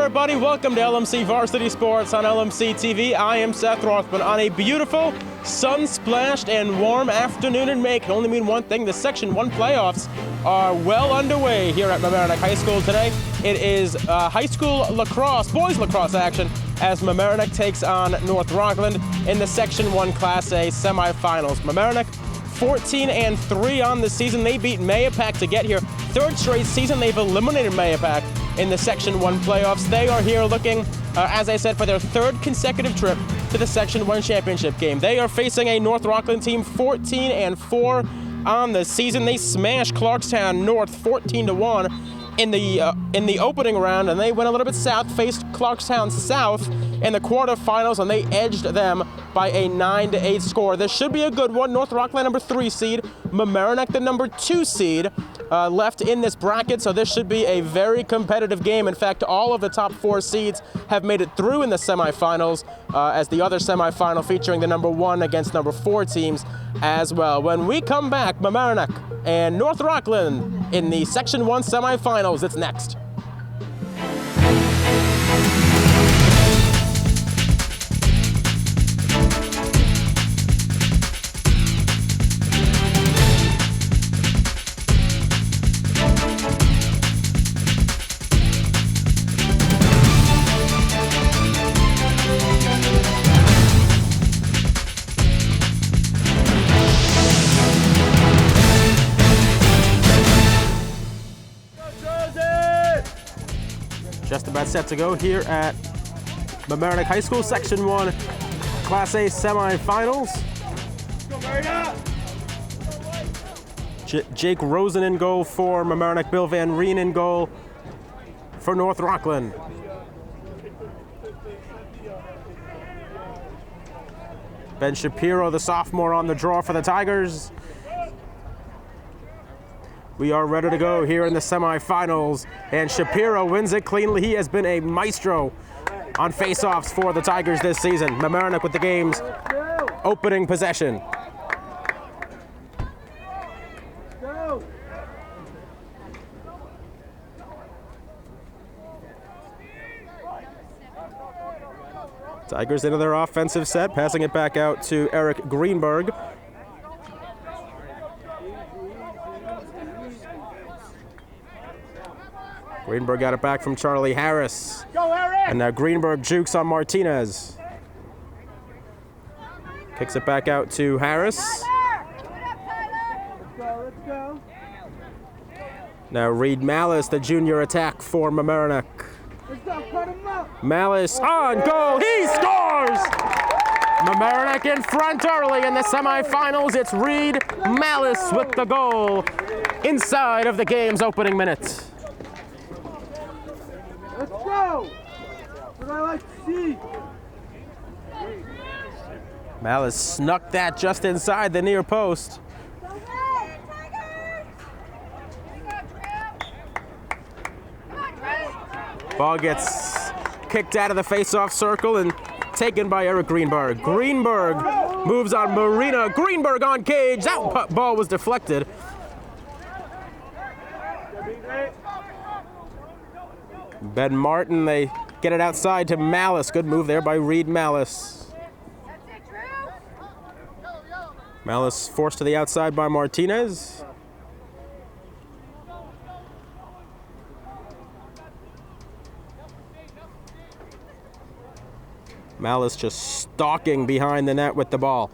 everybody, welcome to LMC Varsity Sports on LMC-TV. I am Seth Rothman on a beautiful, sun-splashed and warm afternoon in May. Can only mean one thing: the Section 1 playoffs are well underway here at Mamaroneck High School today. It is high school lacrosse, boys lacrosse action, as Mamaroneck takes on North Rockland in the Section 1 Class A semifinals. Mamaroneck 14-3 on the season. They beat Mayapack to get here. Third straight season they've eliminated Mayapack in the Section 1 playoffs. They are here looking, as I said, for their third consecutive trip to the Section 1 championship game. They are facing a North Rockland team 14-4 on the season. They smashed Clarkstown North 14-1 in the opening round, and they went a little bit south, faced Clarkstown South in the quarterfinals, and they edged them by a 9-8 score. This should be a good one. North Rockland number 3 seed, Mamaroneck the number 2 seed, left in this bracket, so this should be a very competitive game. In fact, all of the top 4 seeds have made it through in the semifinals, as the other semifinal featuring the number 1 against number 4 teams as well. When we come back, Mamaroneck and North Rockland in the Section 1 semifinals. It's next. Just about set to go here at Mamaroneck High School Section 1 Class A semifinals. Jake Rosen in goal for Mamaroneck. Bill Van Reen in goal for North Rockland. Ben Shapiro, the sophomore, on the draw for the Tigers. We are ready to go here in the semifinals, and Shapiro wins it cleanly. He has been a maestro on face-offs for the Tigers this season. Mamaroneck with the game's opening possession. Tigers into their offensive set, passing it back out to Erik Greenberg. Greenberg got it back from Charlie Harris. Go, Erik! And now Greenberg jukes on Martinez. Kicks it back out to Harris. Let's go. Now Reed Malice, the junior attack for Mamaroneck. Let's go, cut him up. Malice on goal, he scores! Mamaroneck in front early in the semifinals. It's Reed Malice with the goal inside of the game's opening minute. Let's go! That's what I like to see. Malice snuck that just inside the near post. Ball gets kicked out of the face-off circle and taken by Erik Greenberg. Greenberg moves on Marina. Greenberg on cage. That ball was deflected. Ben Martin, they get it outside to Malice. Good move there by Reed Malice. Malice forced to the outside by Martinez. Malice just stalking behind the net with the ball.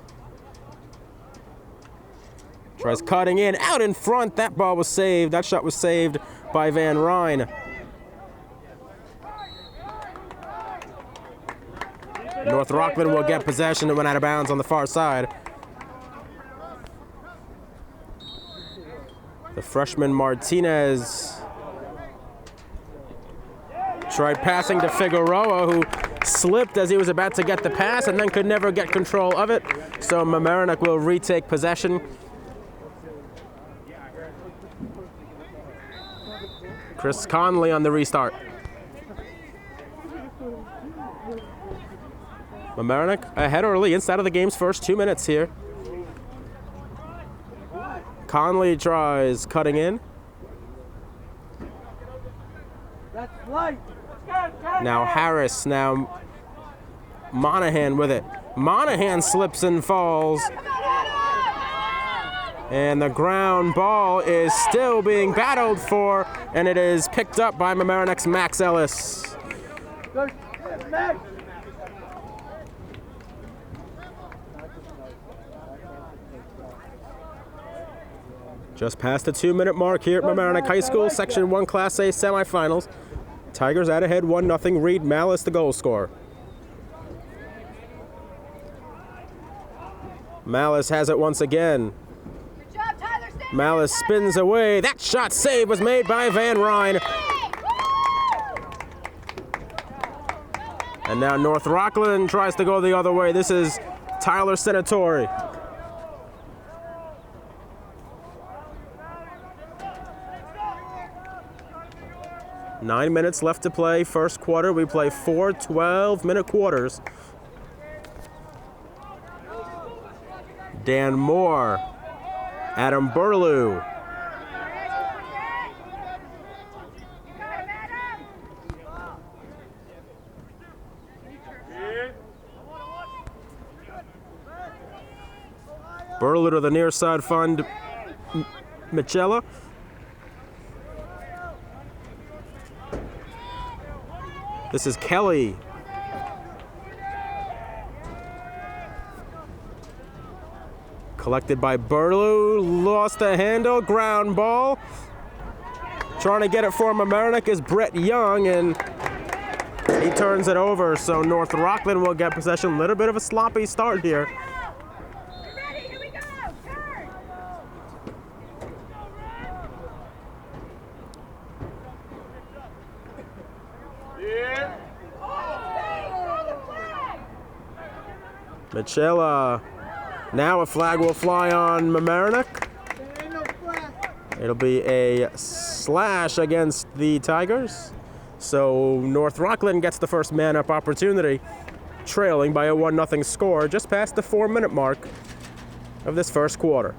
Tries cutting in, out in front. That ball was saved. That shot was saved by Van Ryn. North Rockland will get possession. It went out of bounds on the far side. The freshman Martinez tried passing to Figueroa, who slipped as he was about to get the pass and then could never get control of it. So Mamaroneck will retake possession. Chris Conley on the restart. Mamaroneck ahead early inside of the game's first 2 minutes here. Conley tries cutting in. That's light. Now Harris, now Monahan with it. Monahan slips and falls. And the ground ball is still being battled for, and it is picked up by Mamaroneck's Max Ellis. Just past the 2-minute mark here at Mamaroneck High School, Section 1 Class A semifinals. Tigers out ahead 1-0. Reed Malice, the goal scorer. Malice has it once again. Malice spins away. That shot save was made by Van Ryn. And now North Rockland tries to go the other way. This is Tyler Senatori. Nine minutes left to play. First quarter, we play 4 12-minute quarters. Dan Moore, Adam Burlew. Burlew to the near side fund, Michela. This is Kelly. Collected by Burlew, lost the handle, ground ball. Trying to get it for Mamaroneck is Brett Young, and he turns it over, so North Rockland will get possession. A little bit of a sloppy start here. Ready, here we go, turn! Michela. Now a flag will fly on Mamaroneck. It'll be a slash against the Tigers. So North Rockland gets the first man-up opportunity, trailing by a 1-0 score just past the 4-minute mark of this first quarter.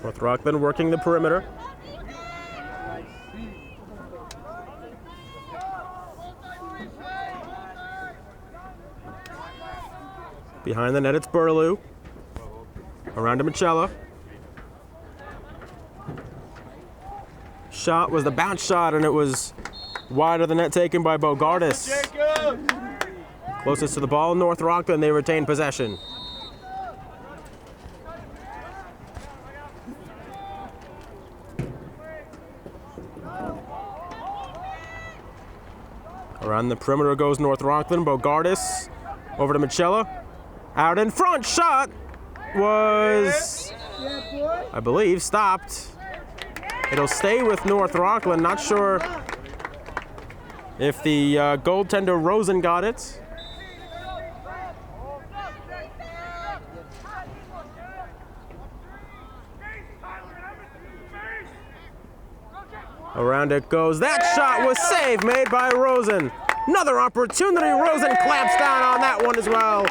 North Rockland working the perimeter. Behind the net, it's Burlew. Around to Michela. Shot was the bounce shot, and it was wide of the net taken by Bogardus. Closest to the ball, North Rockland, they retain possession. Around the perimeter goes North Rockland. Bogardus over to Michela. Out in front, shot was, I believe, stopped. It'll stay with North Rockland. Not sure if the goaltender Rosen got it. Around it goes. That shot was saved, made by Rosen. Another opportunity. Rosen clamps down on that one as well.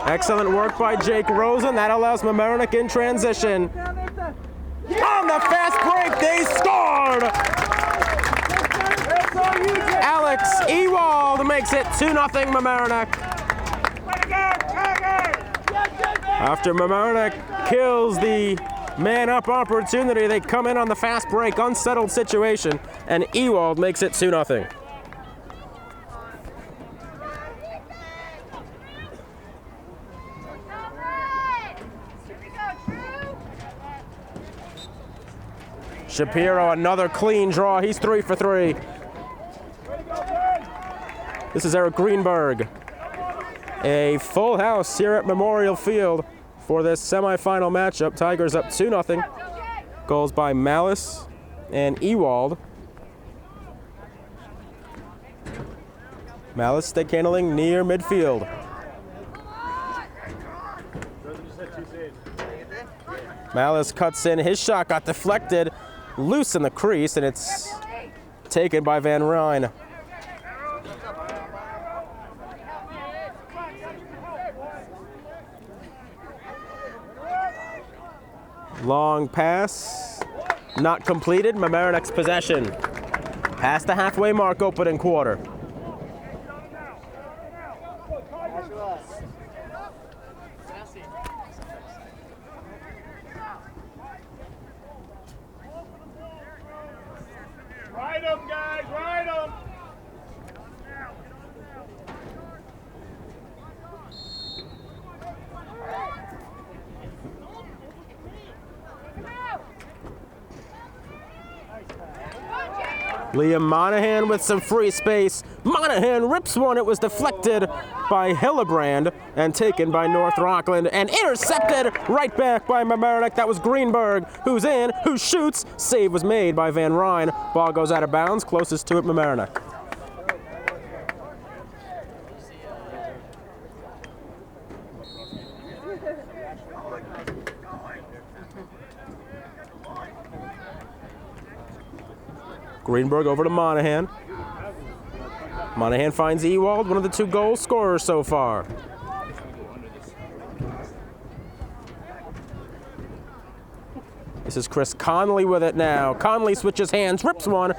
Excellent work by Jake Rosen. That allows Mamaroneck in transition. On the fast break, they scored! Alex Ewald makes it 2-0 Mamaroneck. After Mamaroneck kills the man-up opportunity, they come in on the fast break, unsettled situation, and Ewald makes it 2-0. Shapiro, another clean draw. He's 3 for 3. This is Eric Greenberg. A full house here at Memorial Field for this semifinal matchup. Tigers up 2-0. Goals by Malice and Ewald. Malice stick handling near midfield. Malice cuts in. His shot got deflected, loose in the crease, and it's taken by Van Ryn. Long pass, not completed. Mamaronek's possession. Past the halfway mark, opening quarter. Ride them, guys, ride them! Liam Monahan with some free space. Monahan rips one. It was deflected by Hillebrand and taken by North Rockland and intercepted right back by Mamaroneck. That was Greenberg, who's in, who shoots. Save was made by Van Ryn. Ball goes out of bounds. Closest to it, Mamaroneck. Greenberg over to Monahan. Monahan finds Ewald, one of the 2 goal scorers so far. This is Chris Conley with it now. Conley switches hands, rips one.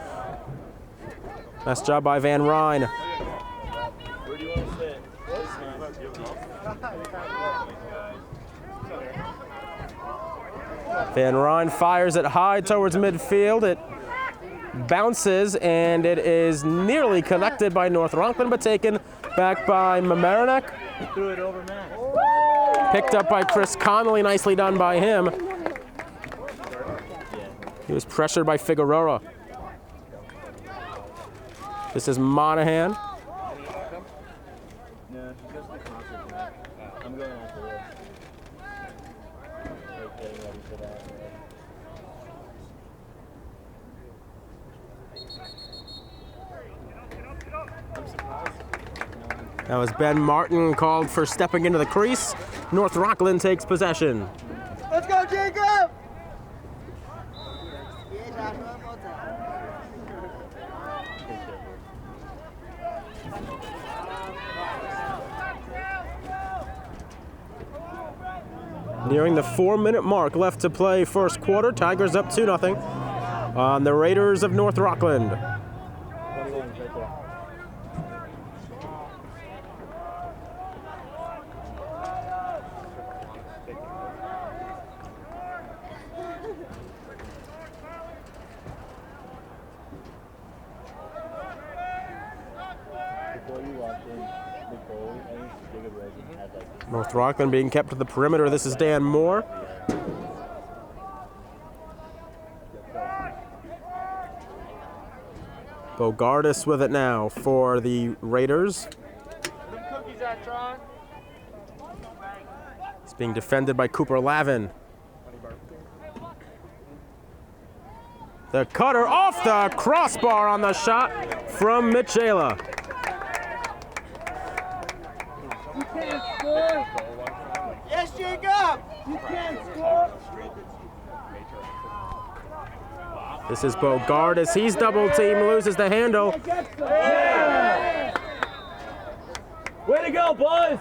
Nice job by Van Ryn. Where do you want to sit? Van Ryn fires it high towards midfield. It bounces, and it is nearly connected by North Rockland, but taken back by Mamaroneck. Threw it over Matt. Picked up by Chris Conley, nicely done by him. He was pressured by Figueroa. This is Monahan. No, he goes to the concert tonight. I'm going after this. Like getting ready for that. That was Ben Martin called for stepping into the crease. North Rockland takes possession. Let's go, Jacob! Nearing the 4-minute mark left to play first quarter. Tigers up 2-0 on the Raiders of North Rockland. North Rockland being kept to the perimeter. This is Dan Moore. Bogardus with it now for the Raiders. It's being defended by Cooper Lavin. The cutter off the crossbar on the shot from Mitsch. You can't score! Yes, Jacob! You can't score! This is Bogardus. He's double team, loses the handle. Yeah. Way to go, boys!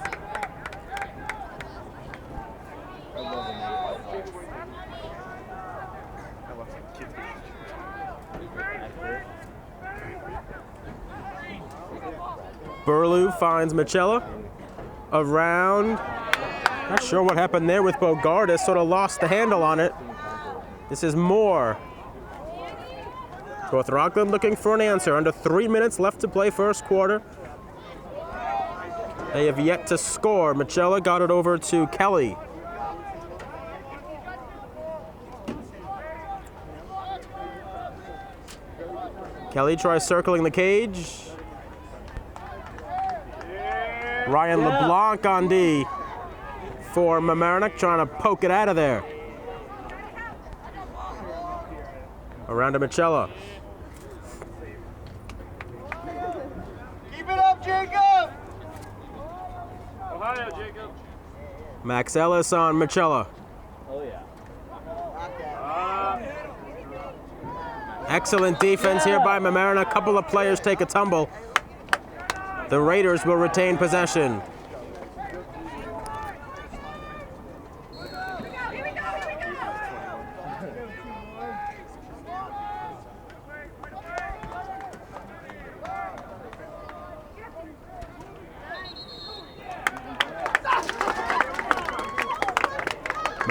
Burlew finds Mitsch. Around. Not sure what happened there with Bogardus. Sort of lost the handle on it. This is Moore. North Rockland looking for an answer. Under 3 minutes left to play first quarter. They have yet to score. Mitsch got it over to Kelly. Kelly tries circling the cage. Ryan LeBlanc on D for Mamaroneck, trying to poke it out of there. Around to Mitsch. Keep it up, Jacob! Ohio, Jacob. Max Ellis on Mitsch. Oh, yeah. Excellent defense here by Mamaroneck. A couple of players take a tumble. The Raiders will retain possession.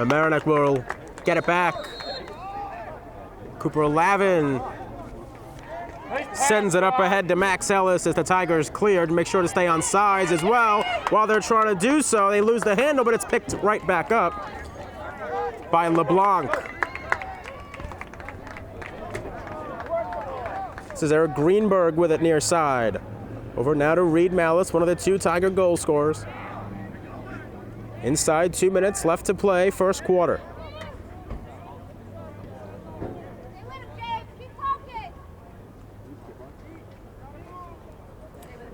Mamaroneck will get it back. Cooper Lavin sends it up ahead to Max Ellis as the Tigers cleared. Make sure to stay on sides as well. While they're trying to do so, they lose the handle, but it's picked right back up by LeBlanc. This is Eric Greenberg with it near side. Over now to Reed Malice, one of the 2 Tiger goal scorers. Inside 2 minutes left to play, first quarter.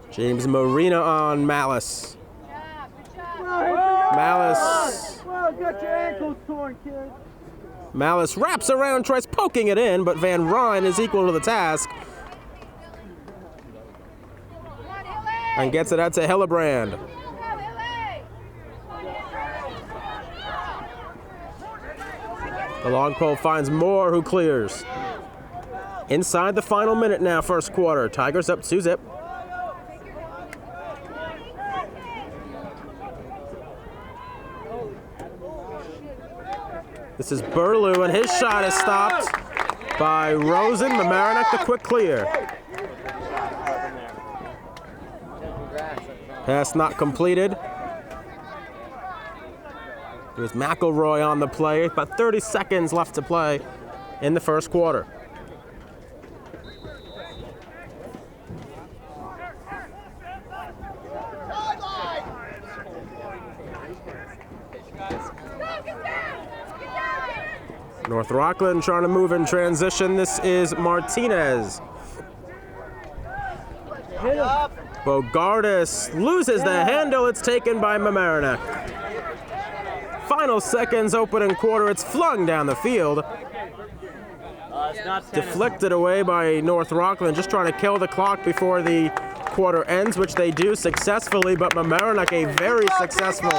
James Marina on Malice. Malice. Well, got your ankles torn, kid. Malice wraps around, tries poking it in, but Van Ryn is equal to the task. And gets it out to Hillebrand. The long pole finds Moore, who clears. Inside the final minute now, first quarter. Tigers up 2-0. This is Burlew, and his shot is stopped by Rosen. Mamaroneck the quick clear. Pass not completed. It was McElroy on the play. About 30 seconds left to play in the first quarter. North Rockland trying to move in transition. This is Martinez. Bogardus loses the handle. It's taken by Mamaroneck. Final seconds, opening quarter. It's flung down the field. Deflected away by North Rockland, just trying to kill the clock before the quarter ends, which they do successfully, but Mamaroneck a very successful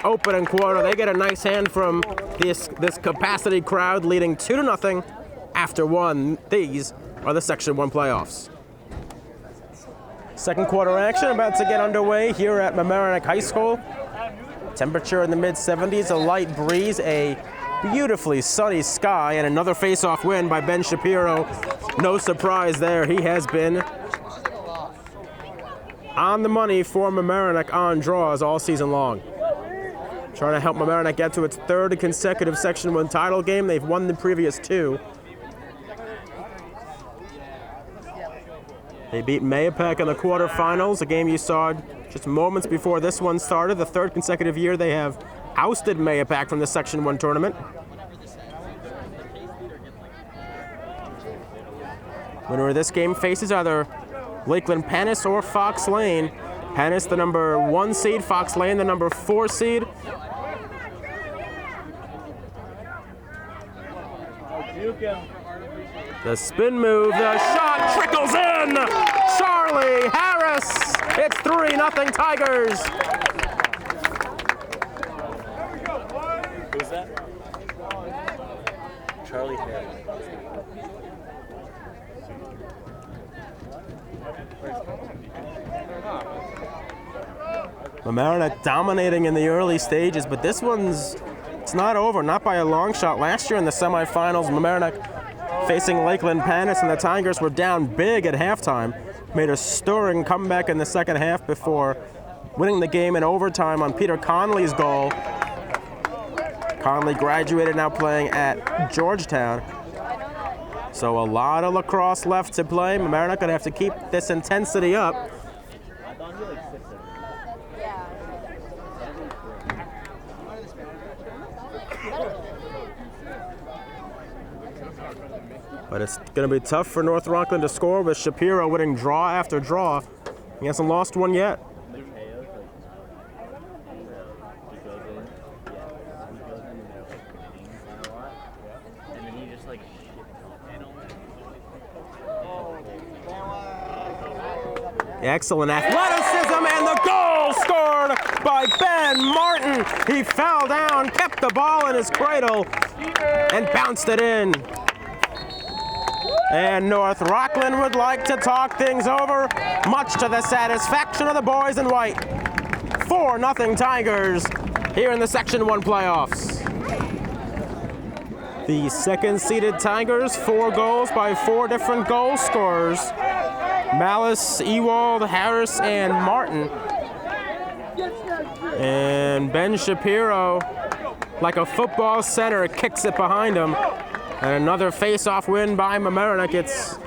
opening quarter. They get a nice hand from this capacity crowd, leading 2-0 after one. These are the Section 1 playoffs. Second quarter action about to get underway here at Mamaroneck High School. Temperature in the mid-70s, a light breeze, a beautifully sunny sky, and another face-off win by Ben Shapiro. No surprise there. He has been on the money for Mamaroneck on draws all season long. Trying to help Mamaroneck get to its 3rd consecutive Section 1 title game. They've won the previous 2. They beat Mayapack in the quarterfinals, a game you saw just moments before this one started. The 3rd consecutive year they have ousted Mayapack from the Section 1 tournament. Winner of this game faces either Lakeland Panis or Fox Lane. Panis the number 1 seed, Fox Lane the number 4 seed. The spin move, the shot trickles in! Charlie Harris! It's 3-0 Tigers! Who's that? Charlie Harris. Mamaroneck dominating in the early stages, but this one's, it's not over, not by a long shot. Last year in the semifinals, Mamaroneck facing Lakeland Panis, and the Tigers were down big at halftime. Made a stirring comeback in the second half before winning the game in overtime on Peter Conley's goal. Conley graduated, now playing at Georgetown. So a lot of lacrosse left to play. Mamaroneck gonna have to keep this intensity up. But it's going to be tough for North Rockland to score with Shapiro winning draw after draw. He hasn't lost one yet. Excellent athleticism, and the goal scored by Ben Martin. He fell down, kept the ball in his cradle, and bounced it in. And North Rockland would like to talk things over, much to the satisfaction of the boys in white. 4-0 Tigers here in the Section 1 playoffs. The second-seeded Tigers, 4 goals by 4 different goal scorers. Malice, Ewald, Harris, and Martin. And Ben Shapiro, like a football center, kicks it behind him. And another face-off win by Mamaroneck. It's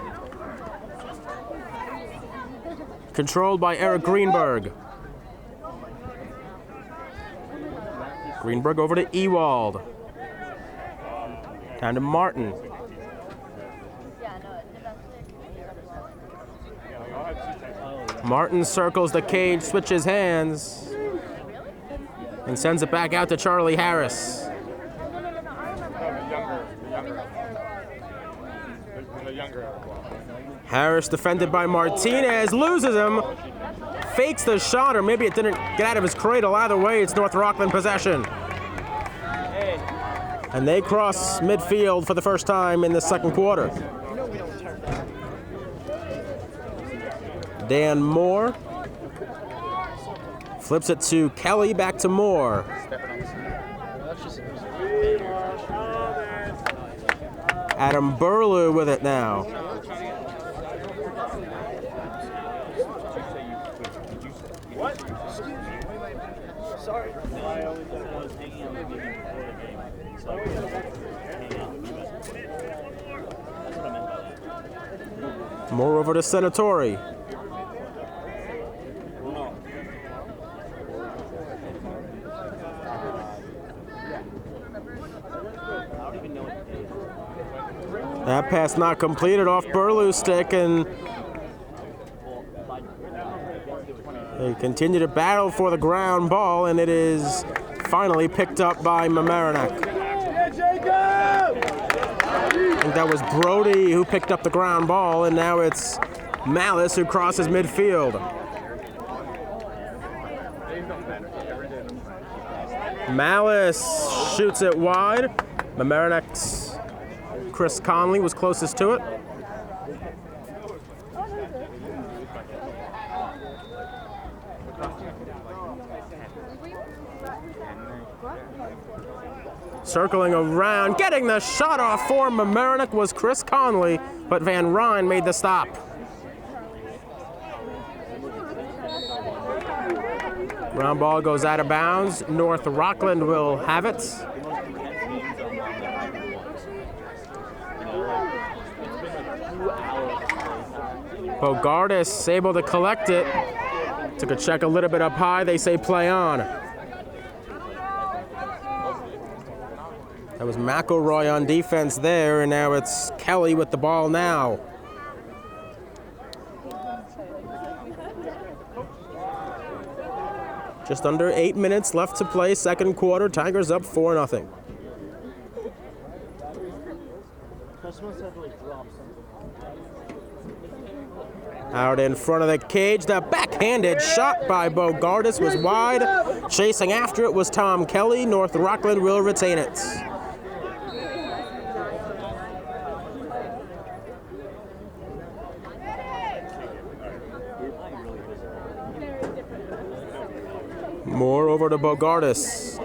controlled by Erik Greenberg. Greenberg over to Ewald. Down to Martin. Martin circles the cage, switches hands, and sends it back out to Charlie Harris. Harris defended by Martinez, loses him, fakes the shot, or maybe it didn't get out of his cradle. Either way, it's North Rockland possession. And they cross midfield for the first time in the second quarter. Dan Moore flips it to Kelly, back to Moore. Adam Burlew with it now. Sorry. Moore over to Senatori. That pass not completed off Burlew's stick, and they continue to battle for the ground ball, and it is finally picked up by Mamaroneck. I think that was Brody who picked up the ground ball, and now it's Malice who crosses midfield. Malice shoots it wide. Mamaroneck's Chris Conley was closest to it. Circling around, getting the shot off for Mamaroneck was Chris Conley, but Van Ryn made the stop. Ground ball goes out of bounds. North Rockland will have it. Bogardus able to collect it. Took a check a little bit up high. They say play on. That was McElroy on defense there, and now it's Kelly with the ball now. Just under 8 minutes left to play, second quarter. Tigers up 4-0. Out in front of the cage, the backhanded shot by Bogardus was wide. Chasing after it was Tom Kelly. North Rockland will retain it. Moore over to Bogardus.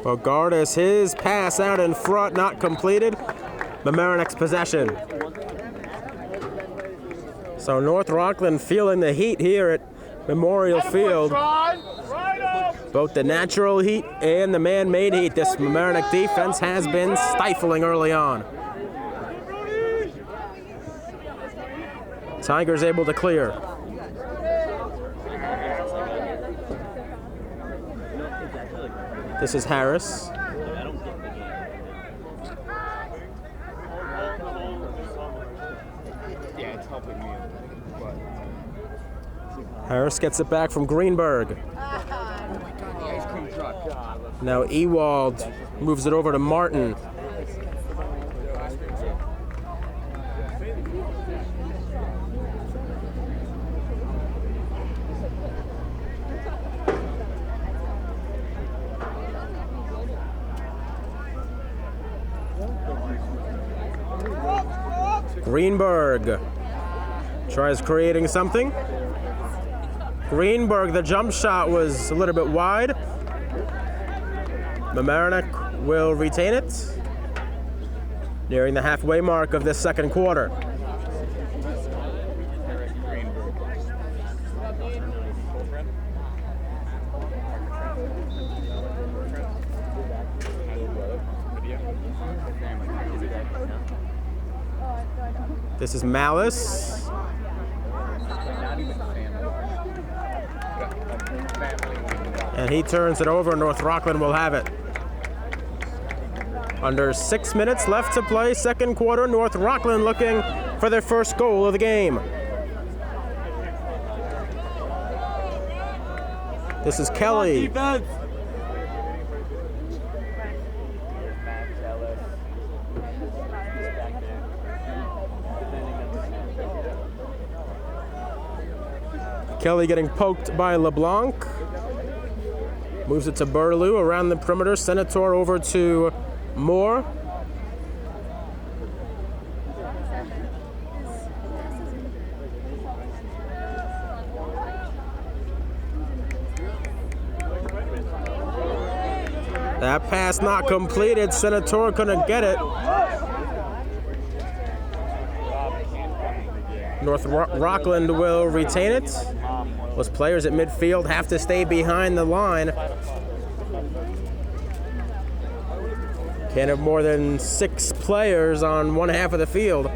Bogardus, his pass out in front, not completed. Mamaroneck's possession. So North Rockland feeling the heat here at Memorial Field. Both the natural heat and the man-made heat. This Mamaroneck defense has been stifling early on. Tigers able to clear. This is Harris. Harris gets it back from Greenberg. Now Ewald moves it over to Martin. Greenberg tries creating something. Greenberg, the jump shot was a little bit wide. Mamaroneck will retain it. Nearing the halfway mark of this second quarter. This is Malice. And he turns it over. North Rockland will have it. Under 6 minutes left to play, second quarter. North Rockland looking for their first goal of the game. This is Kelly. Kelly getting poked by LeBlanc. Moves it to Burlew around the perimeter. Senator over to Moore. That pass not completed. Senator couldn't get it. North Rockland will retain it. Those players at midfield have to stay behind the line. Can't have more than 6 players on one half of the field.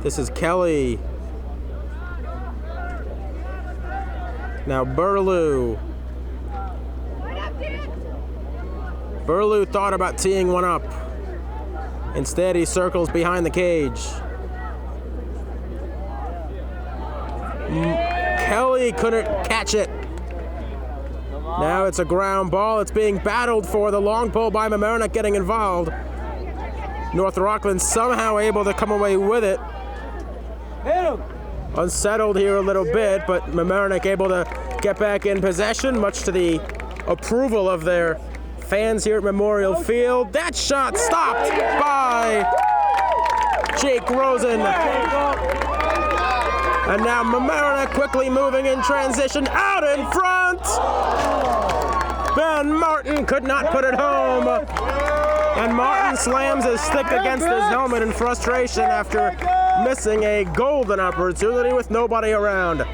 This is Kelly. Now Burlew. Burlew thought about teeing one up. Instead, he circles behind the cage. Kelly couldn't catch it. Now it's a ground ball. It's being battled for. The long pole by Mamaroneck getting involved. North Rockland somehow able to come away with it. Unsettled here a little bit, but Mamaroneck able to get back in possession, much to the approval of their fans here at Memorial Field. That shot stopped by Jake Rosen. And now Mamaroneck quickly moving in transition out in front. Ben Martin could not put it home. And Martin slams his stick against his helmet in frustration after missing a golden opportunity with nobody around.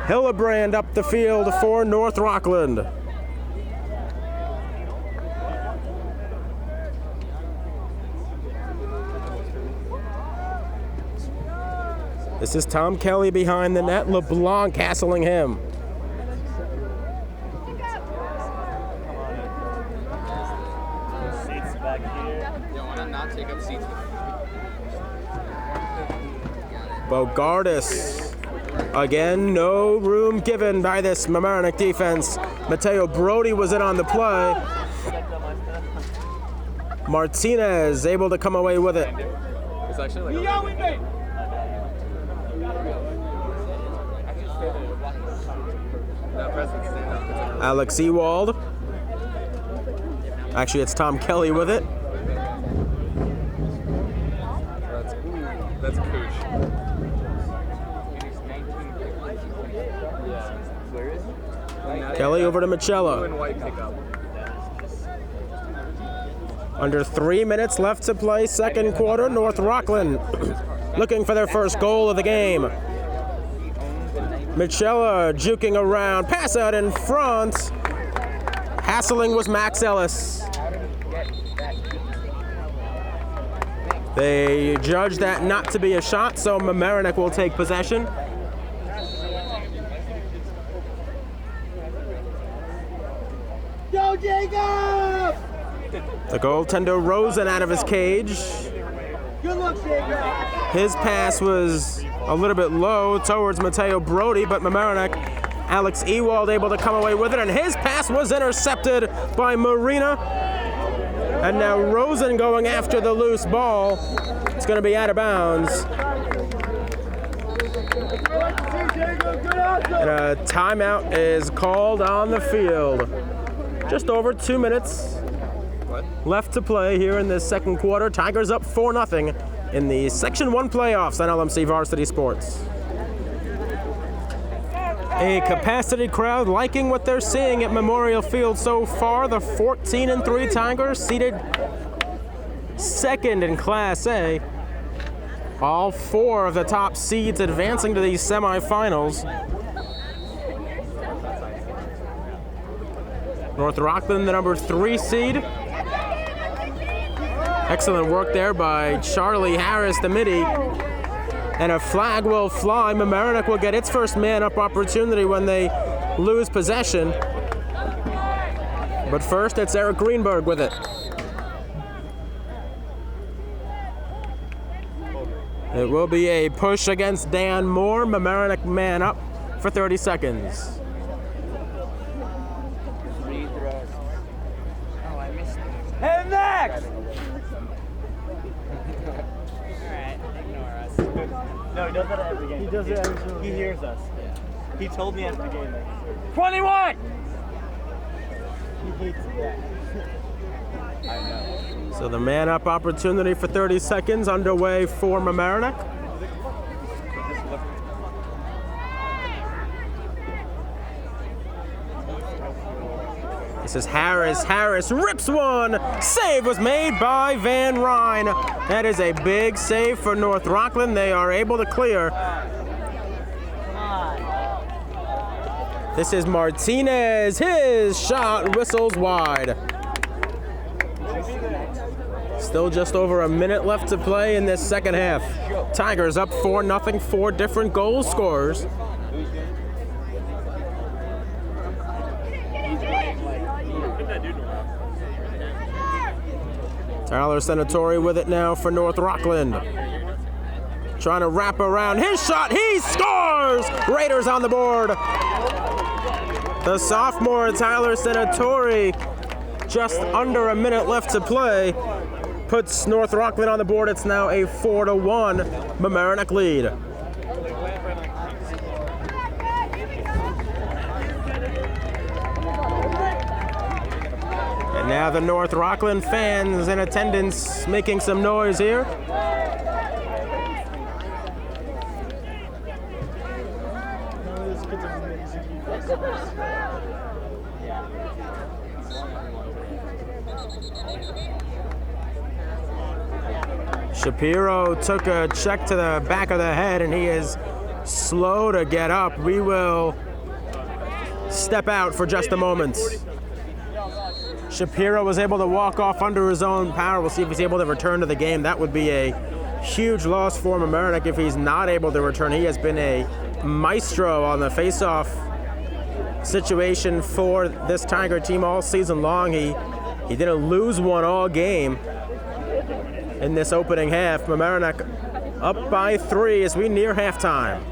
Hillebrand up the field for North Rockland. This is Tom Kelly behind the net. LeBlanc castling him. Bogardus. Again, no room given by this Mamaroneck defense. Mateo Brody was in on the play. Martinez able to come away with it. It's actually like Alex Ewald. Actually, it's Tom Kelly with it. That's Cooch. Kelly over to Michella. Under 3 minutes left to play, second quarter. North Rockland looking for their first goal of the game. Michella juking around, pass out in front. Hassling was Max Ellis. They judge that not to be a shot, so Mamaroneck will take possession. Go, Jacob! The goaltender Rosen out of his cage. Good luck, Jacob! His pass was a little bit low towards Mateo Brody, but Mamaroneck, Alex Ewald able to come away with it, and his pass was intercepted by Marina. And now Rosen going after the loose ball. It's going to be out of bounds. And a timeout is called on the field. Just over 2 minutes left to play here in this second quarter. Tigers up 4-0 in the Section 1 playoffs on LMC Varsity Sports. A capacity crowd liking what they're seeing at Memorial Field so far. The 14-3 Tigers seated second in Class A. All 4 of the top seeds advancing to these semifinals. North Rockland, the number 3 seed. Excellent work there by Charlie Harris, the midi. And a flag will fly. Mamaroneck will get its first man-up opportunity when they lose possession. But first, it's Erik Greenberg with it. It will be a push against Dan Moore. Mamaroneck man up for 30 seconds. Head next! No, he does that at every game. He does it every single game. He hears us. Yeah. He told me after the game. 21! He hates that. I know. So the man-up opportunity for 30 seconds underway for Mamaroneck. This is Harris. Harris rips one. Save was made by Van Ryn. That is a big save for North Rockland. They are able to clear. This is Martinez. His shot whistles wide. Still just over a minute left to play in this second half. Tigers up 4-0, 4 different goal scorers. Tyler Senatori with it now for North Rockland. Trying to wrap around his shot. He scores! Raiders on the board. The sophomore Tyler Senatori, just under a minute left to play, puts North Rockland on the board. It's now a 4-1 Mamaroneck lead. And now the North Rockland fans in attendance making some noise here. Shapiro took a check to the back of the head and he is slow to get up. We will step out for just a moment. Shapiro was able to walk off under his own power. We'll see if he's able to return to the game. That would be a huge loss for Mamaroneck if he's not able to return. He has been a maestro on the face-off situation for this Tiger team all season long. He didn't lose one all game in this opening half. Mamaroneck up by 3 as we near halftime.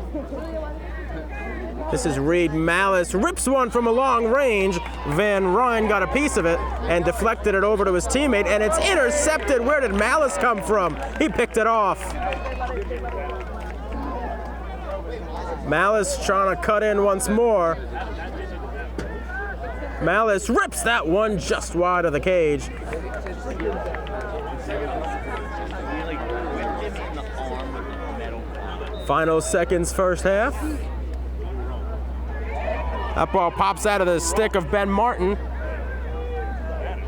This is Reed Malice, rips one from a long range. Van Ryn got a piece of it and deflected it over to his teammate, and it's intercepted. Where did Malice come from? He picked it off. Malice trying to cut in once more. Malice rips that one just wide of the cage. Final seconds first half. That ball pops out of the stick of Ben Martin.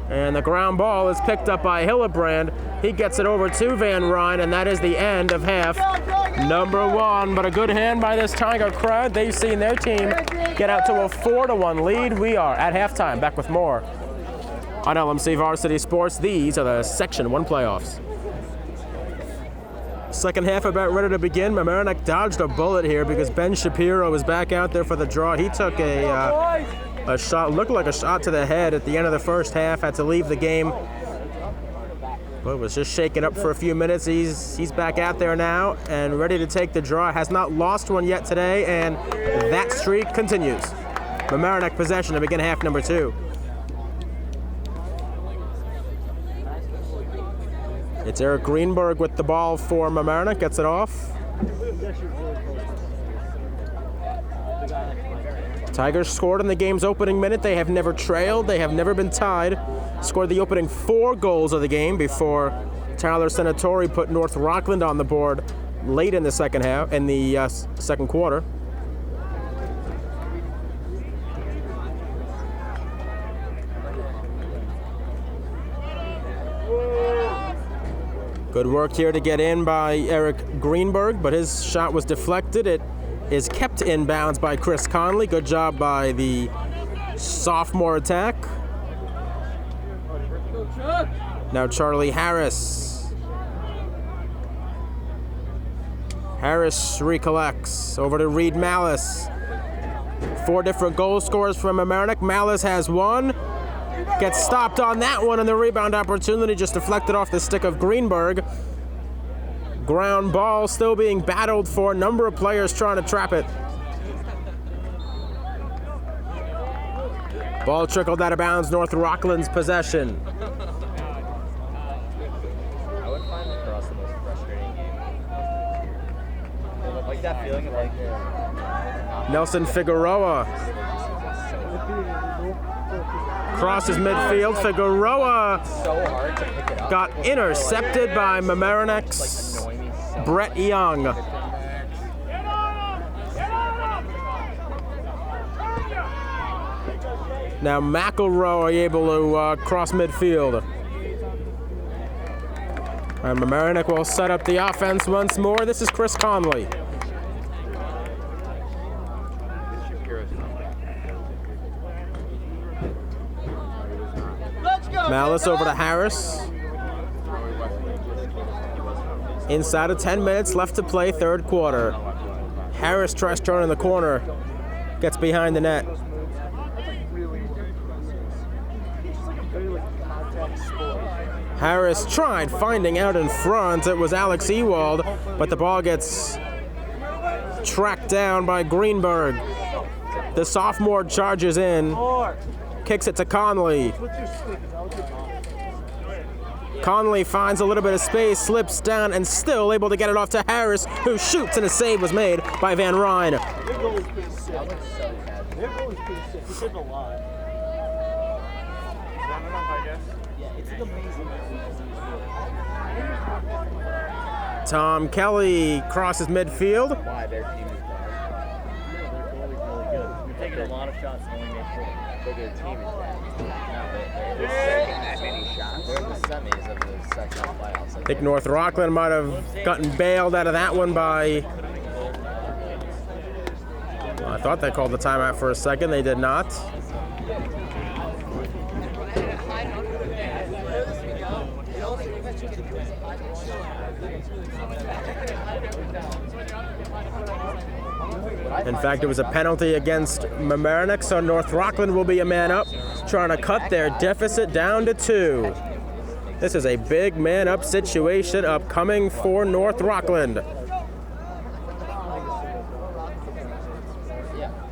And the ground ball is picked up by Hillebrand. He gets it over to Van Ryn, and that is the end of half number 1. But a good hand by this Tiger crowd. They've seen their team get out to a 4-1 lead. We are at halftime. Back with more on LMC Varsity Sports. These are the Section 1 playoffs. Second half about ready to begin. Mamaroneck dodged a bullet here because Ben Shapiro was back out there for the draw. He took a shot, looked like a shot to the head at the end of the first half, had to leave the game. But was just shaken up for a few minutes. He's back out there now and ready to take the draw. Has not lost one yet today, and that streak continues. Mamaroneck possession to begin half number 2. It's Erik Greenberg with the ball for Mamaroneck, gets it off. Tigers scored in the game's opening minute. They have never trailed. They have never been tied. Scored the opening 4 goals of the game before Tyler Senatori put North Rockland on the board late in the second half, in the second quarter. Good work here to get in by Erik Greenberg, but his shot was deflected. It is kept in bounds by Chris Conley. Good job by the sophomore attack. Now Charlie Harris. Harris recollects. Over to Reed Malice. 4 different goal scorers from Mamaroneck. Malice has 1. Gets stopped on that one, and the rebound opportunity just deflected off the stick of Greenberg. Ground ball still being battled for. A number of players trying to trap it. Ball trickled out of bounds, North Rockland's possession. I would find lacrosse the most frustrating game. Like that feeling of like Nelson Figueroa crosses midfield. Figueroa so hard to pick it up. got intercepted by Mamaroneck's Brett Young. Now McElroy are able to cross midfield. And Mamaroneck will set up the offense once more. This is Chris Conley. Malice over to Harris. Inside of 10 minutes left to play, third quarter. Harris tries turning the corner, gets behind the net. Harris tried finding out in front. It was Alex Ewald, but the ball gets tracked down by Greenberg. The sophomore charges in, kicks it to Conley. Conley finds a little bit of space, slips down, and still able to get it off to Harris, who shoots, and a save was made by Van Ryn. Tom Kelly crosses midfield. Why their team is bad. Their goalie's really good. We've taken a lot of shots and only made 4. But their team is bad. They're taking that many shots. They're in the semis of the sectional playoffs. I think North Rockland might have gotten bailed out of that one by... I thought they called the timeout for a second. They did not. In fact, it was a penalty against Mamaroneck, so North Rockland will be a man up, trying to cut their deficit down to 2. This is a big man up situation upcoming for North Rockland.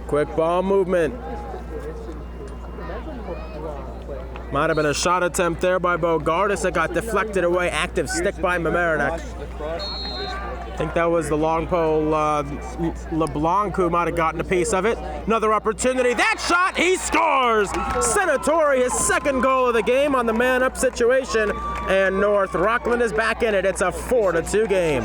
Quick ball movement. Might have been a shot attempt there by Bogardus that got deflected away. Active stick by Mamaroneck. I think that was the long pole LeBlanc who might have gotten a piece of it. Another opportunity. That shot, he scores! Senatori, his second goal of the game on the man-up situation, and North Rockland is back in it. It's a 4-2 game.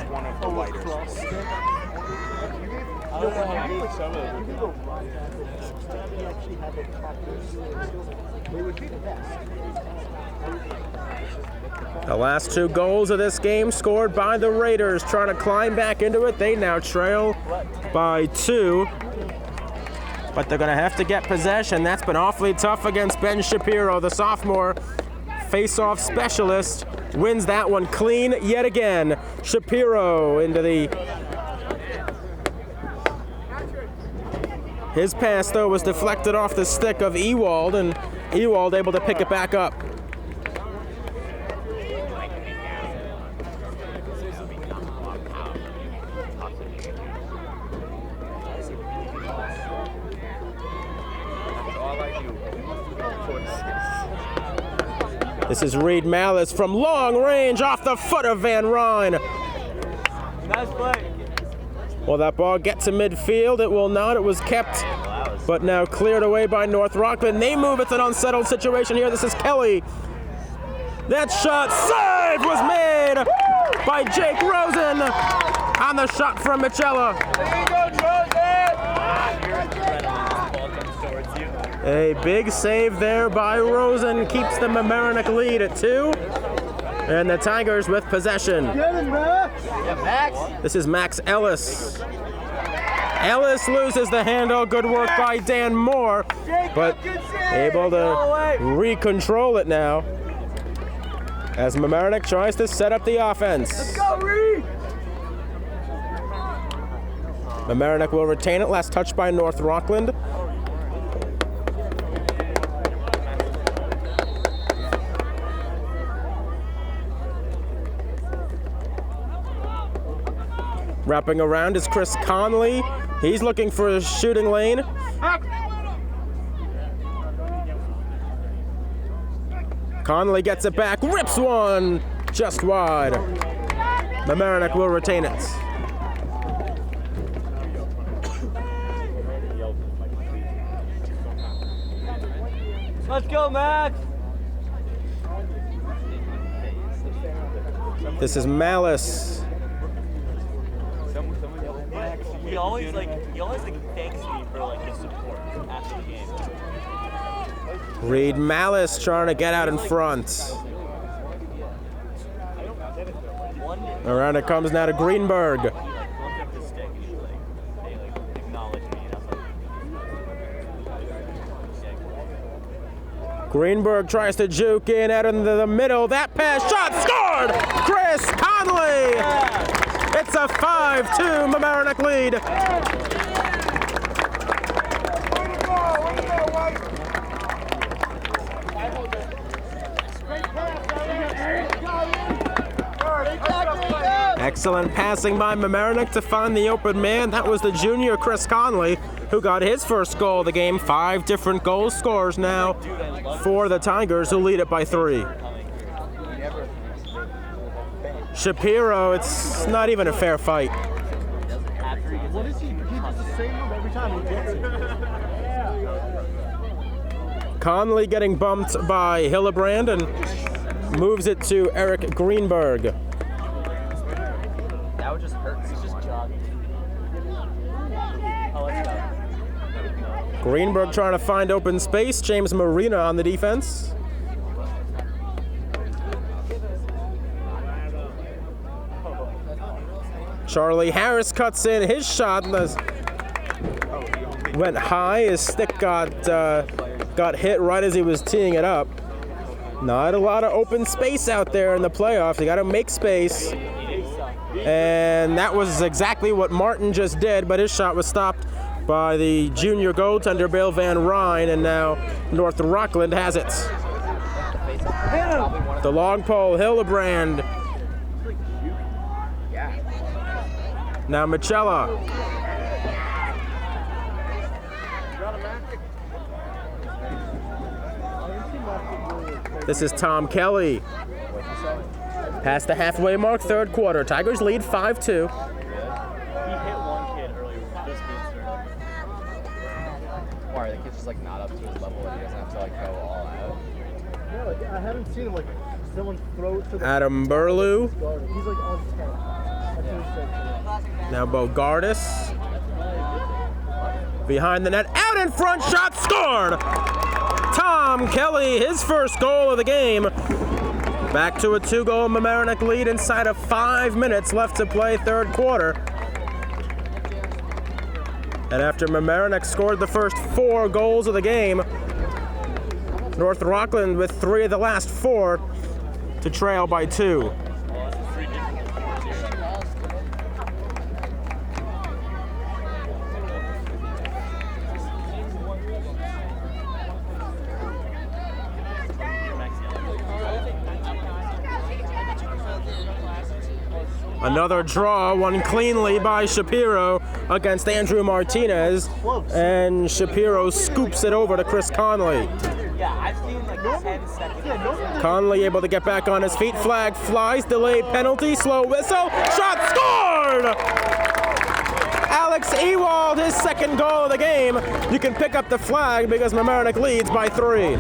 The last 2 goals of this game scored by the Raiders, trying to climb back into it. They now trail by 2, but they're going to have to get possession. That's been awfully tough against Ben Shapiro, the sophomore face-off specialist. Wins that one clean yet again. Shapiro into the... His pass, though, was deflected off the stick of Ewald, and Ewald able to pick it back up. This is Reed Malice from long range off the foot of Van Ryn. Nice play. Will that ball get to midfield? It will not. It was kept but now cleared away by North Rockland. They move. It's an unsettled situation here. This is Kelly. That shot save was made by Jake Rosen on the shot from Michela. A big save there by Rosen keeps the Mamaroneck lead at 2. And the Tigers with possession. Get him, Max! Yeah, Max. This is Max Ellis. Ellis loses the handle. Good work by Dan Moore, but able to re-control it now as Mamaroneck tries to set up the offense. Let's go, Reed! Mamaroneck will retain it. Last touch by North Rockland. Wrapping around is Chris Conley. He's looking for a shooting lane. Conley gets it back, rips one just wide. Mamaroneck will retain it. Let's go, Max! This is Malice. He always thanks me for his support after the game. Reed Malice trying to get out in front. Around it comes now to Greenberg. Greenberg tries to juke in out into the middle. That pass, shot, scored! Chris Conley! It's a 5-2 Mamaroneck lead. Excellent passing by Mamaroneck to find the open man. That was the junior Chris Conley who got his first goal of the game. 5 different goal scores now for the Tigers, who lead it by 3. Shapiro, it's not even a fair fight. What is he? He does the same move every time he gets it. Conley getting bumped by Hillebrand and moves it to Erik Greenberg. That would just hurt. He's just jogging. Oh, let's go. Greenberg trying to find open space. James Marina on the defense. Charlie Harris cuts in. His shot went high. His stick got hit right as he was teeing it up. Not a lot of open space out there in the playoffs. You got to make space. And that was exactly what Martin just did, but his shot was stopped by the junior goaltender, Bill Van Ryn, and now North Rockland has it. The long pole, Hillebrand. Now Michela. This is Tom Kelly. Past the halfway mark, third quarter. Tigers lead 5-2. He hit one kid earlier. This Why, the kid's just not up to his level and he doesn't have to go all out? No, I haven't seen him someone throw it to the Adam Burlew. He's on 10. That's what he said. Now Bogardus. Behind the net, out in front, shot scored! Tom Kelly, his first goal of the game. Back to a 2-goal Mamaroneck lead inside of 5 minutes left to play third quarter. And after Mamaroneck scored the first 4 goals of the game, North Rockland with 3 of the last 4 to trail by 2. Another draw, won cleanly by Shapiro against Andrew Martinez, and Shapiro scoops it over to Chris Conley. Yeah, I've seen 10 seconds. Conley able to get back on his feet, flag flies, delayed penalty, slow whistle, shot scored! Alex Ewald, his second goal of the game, you can pick up the flag because Mamaroneck leads by 3.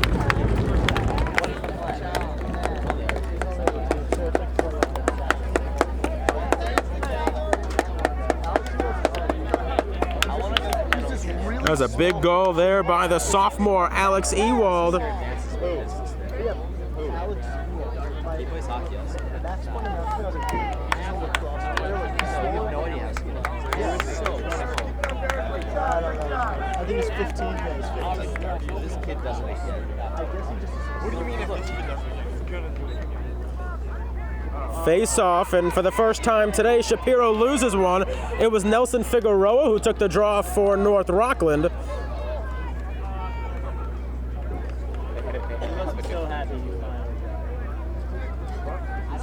That was a big goal there by the sophomore Alex Ewald. He plays hockey also. I think it's 15 days. This kid doesn't make it. What do you mean if this kid doesn't Face off, and for the first time today, Shapiro loses one. It was Nelson Figueroa who took the draw for North Rockland.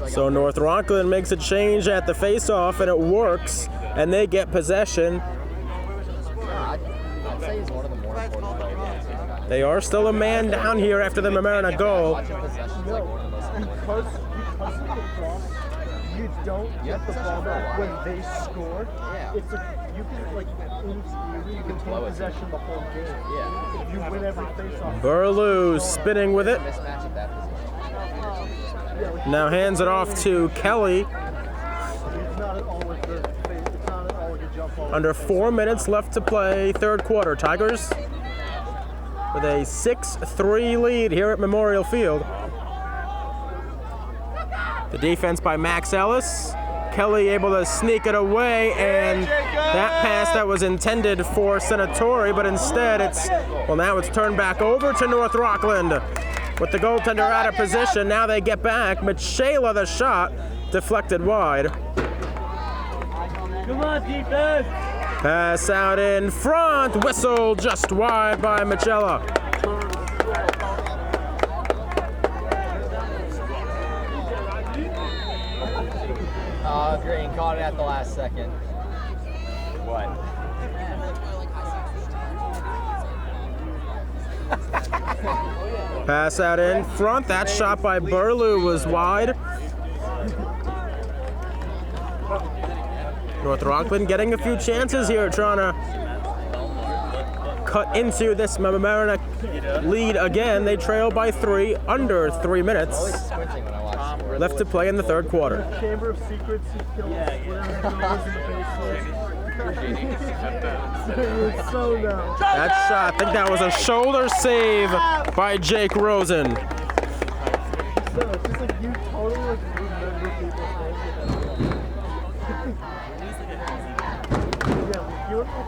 So North Rockland makes a change at the face-off, and it works, and they get possession. I'd say he's one of the more important players. They are still a man down here after the Mamaroneck goal. Watching possession's like one of the most important. Because of the cross, you don't get the ball back when they score. Yeah. It's you can like you can blow take it. possession the whole game. Yeah. If you win every face-off. Burlew spinning with it. Mismatch at that position. Now hands it off to Kelly. It's not always good. It's not always a jump ball. Under 4 minutes left to play, third quarter. Tigers with a 6-3 lead here at Memorial Field. The defense by Max Ellis. Kelly able to sneak it away, and that pass that was intended for Senatori, but instead now it's turned back over to North Rockland. With the goaltender out of position, now they get back. Michela the shot, deflected wide. Come on, defense! Pass out in front, whistle just wide by Michela. Green caught it at the last second. What? Pass out in front. That shot by Burlew was wide. North Rockland getting a few chances here, trying to cut into this Mamaroneck lead again. They trail by 3, under 3 minutes Squinting when I watch sport. left to play in the third quarter. Chamber of Secrets, he kills whatever goes in the face. So now. That shot, I think that was a shoulder save by Jake Rosen. So it's just like you totally like remember people's names. Yeah, you don't know.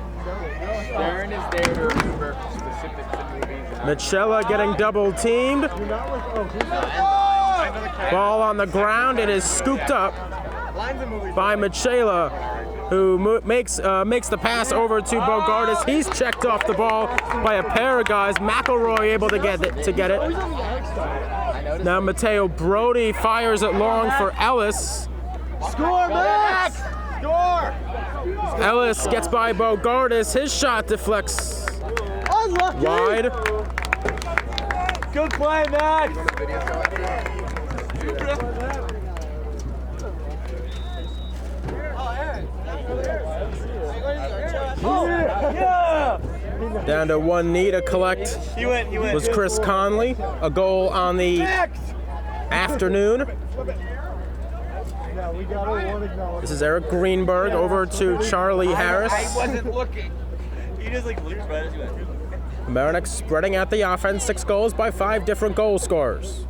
Darren is there to remember specific movies. Michela getting double teamed. You're not like, oh, who's that? Ball on the ground. It is scooped up by Michela, who makes the pass over to Bogardus. He's checked off the ball by a pair of guys. McElroy able to get it. Now Mateo Brody fires it long for Ellis. Score, Max! Score! Ellis gets by Bogardus. His shot deflects Unlucky! wide. Good play, Max! Yeah! Down to one knee to collect He went. was Chris Conley. A goal on the afternoon. Yeah, we got one acknowledgement. This is Eric Greenberg over to Charlie Harris. wasn't looking. He just like looked right as you went. Mamaroneck spreading out the offense, 6 goals by 5 different goal scorers.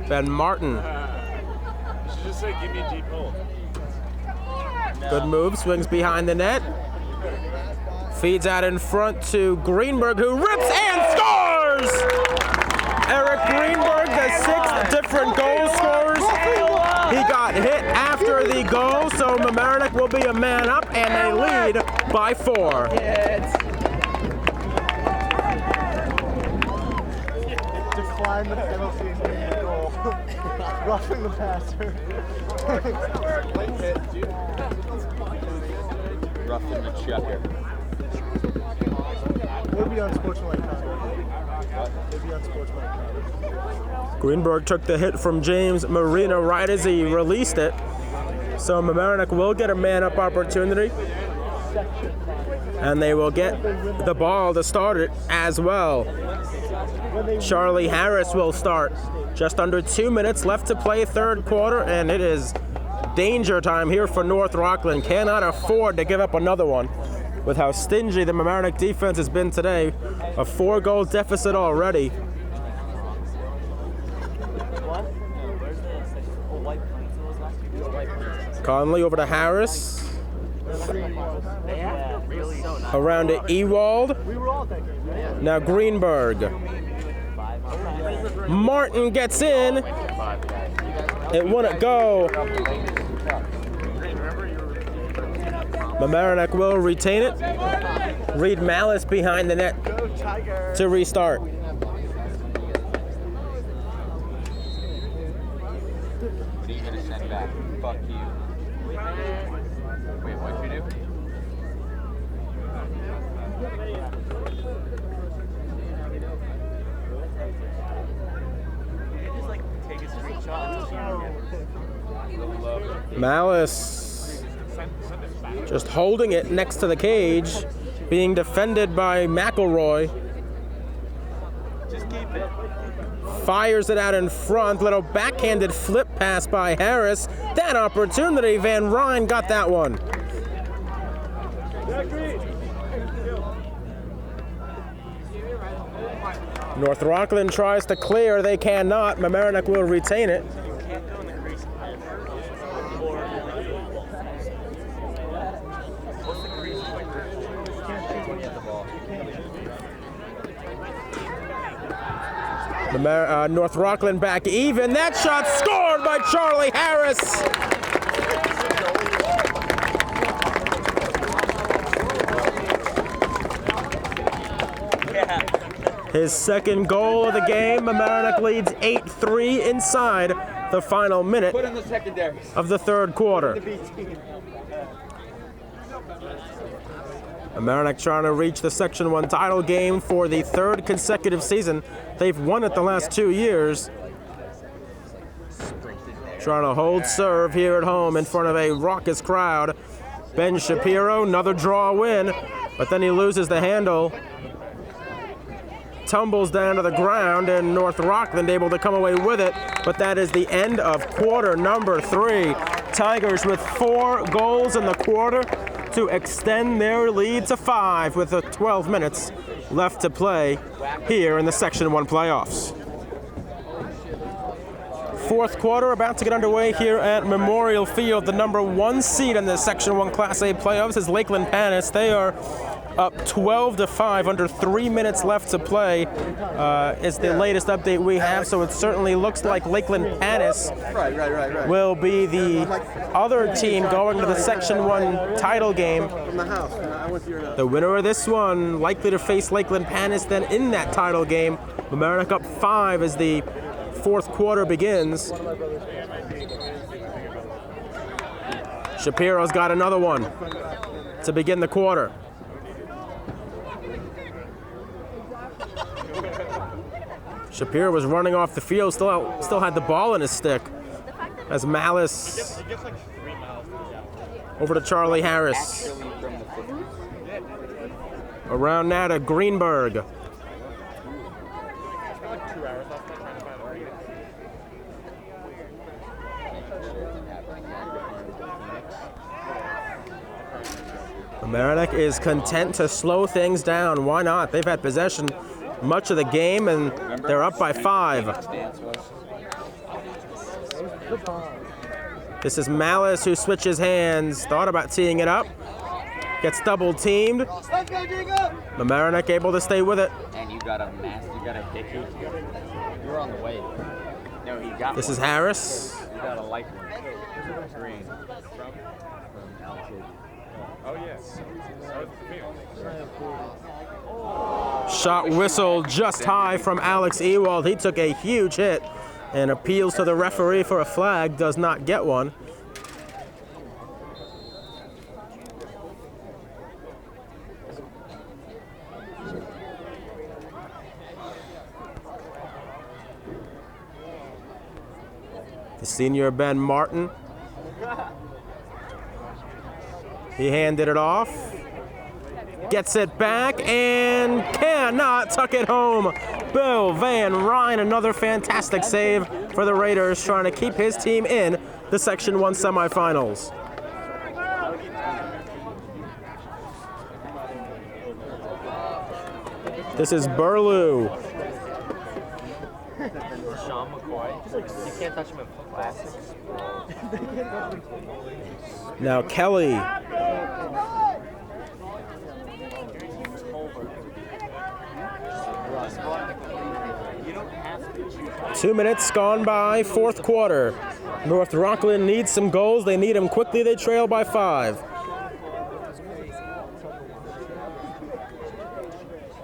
Ben Martin. You should just say, give me a deep hole. Good move, swings behind the net. Feeds out in front to Greenberg, who rips and scores! Eric Greenberg, the 6th different goal scorers. He got hit after the goal, so Mamaroneck will be a man up, and they lead by 4. Decline the penalty and get the goal. Roughing the passer. Roughing the checker. We'll be unsportsmanlike conduct. We'll be unsportsmanlike conduct. Greenberg took the hit from James Marino right as he released it. So Mamaroneck will get a man-up opportunity. And they will get the ball to start it as well. Charlie Harris will start. Just under 2 minutes left to play third quarter, and it is danger time here for North Rockland. Cannot afford to give up another one with how stingy the Mamaroneck defense has been today. A 4-goal deficit already. Conley over to Harris. Around to Ewald. Now Greenberg. Martin gets in. It wouldn't go. Mamaroneck will retain it. Reed Malice behind the net to restart. What are you gonna send back? Fuck you. Wait, what'd you do? Just like take a screenshot and Malice just holding it next to the cage, being defended by McElroy. just keep it. Fires it out in front. Little backhanded flip pass by Harris. That opportunity, Van Ryn got that one. North Rockland tries to clear. They cannot. Mamaroneck will retain it. Can't go in the crease. What's the crease? North Rockland back even. That shot scored by Charlie Harris. His second goal of the game. Mamaroneck leads 8-3 inside the final minute of the third quarter. Mamaroneck trying to reach the Section 1 title game for the third consecutive season. They've won it the last 2 years. Trying to hold serve here at home in front of a raucous crowd. Ben Shapiro, another draw win, but then he loses the handle. Tumbles down to the ground, and North Rockland able to come away with it, but that is the end of quarter number 3. Tigers with 4 goals in the quarter to extend their lead to 5 with 12 minutes left to play here in the Section 1 playoffs. Fourth quarter about to get underway here at Memorial Field. The number 1 seed in the Section 1 Class A playoffs is Lakeland Panis. They are up 12-5, under 3 minutes left to play. Is the latest update we have, so it certainly looks like Lakeland Panis will be the other team going to the Section 1 title game. The winner of this one likely to face Lakeland Panis then in that title game. Mamaroneck up 5 as the fourth quarter begins. Shapiro's got another one to begin the quarter. Shapiro was running off the field, still had the ball in his stick. As Malice over to Charlie Harris. Around now to Greenberg. Mamaroneck is content to slow things down. Why not? They've had possession much of the game, and they're up by 5. This is Malice who switches hands. Thought about teeing it up. Gets double teamed. Mamaroneck able to stay with it. And you got a hickey. You're on the way. No, he got This one. is Harris. You got a light one. Green. From LMC. Oh, yes. Shot whistled just high from Alex Ewald. He took a huge hit and appeals to the referee for a flag. Does not get one. The senior Ben Martin He handed it off. Gets it back and cannot tuck it home. Bill Van Ryn, another fantastic save for the Raiders, trying to keep his team in the Section 1 semifinals. This is Burlew. Sean McCoy. You can't touch him in classics. Now Kelly. You don't have to. 2 minutes gone by, fourth quarter. North Rockland needs some goals. They need them quickly. They trail by 5.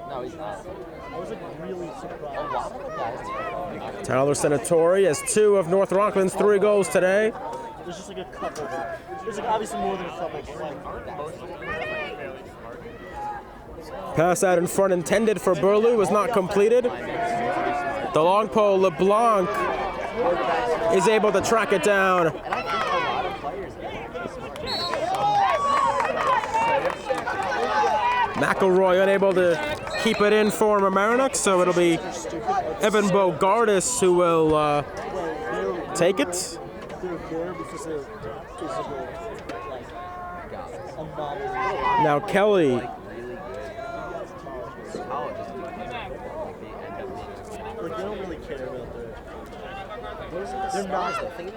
No, he's not. I was like really surprised. A lot of the guys. Tyler Senatori has 2 of North Rockland's 3 goals today. There's just like a couple there. There's like obviously more than a couple. Pass out in front intended for Burlew was not completed. The long pole, LeBlanc is able to track it down. And I think a lot of players McElroy unable to keep it in for Mamaroneck, so it'll be Evan Bogardus who will take it. Now Kelly.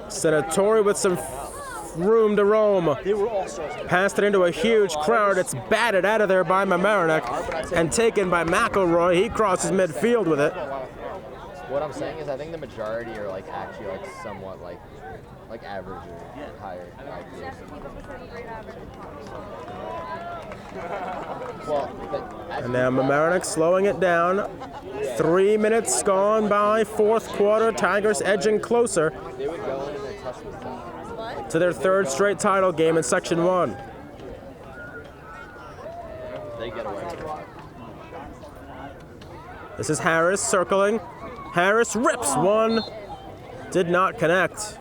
Senatori with some room to roam. Passed it into a huge crowd. It's batted out of there by Mamaroneck and taken by McElroy. He crosses midfield with it. What I'm saying is I think the majority are like actually like somewhat like average or higher IQ. Well, And now Mamaroneck slowing it down. 3 minutes gone by, fourth quarter. Tigers edging closer they would go in and test with them. to their 3rd straight title game in Section 1. They get away. This is Harris circling. Harris rips one. Did not connect.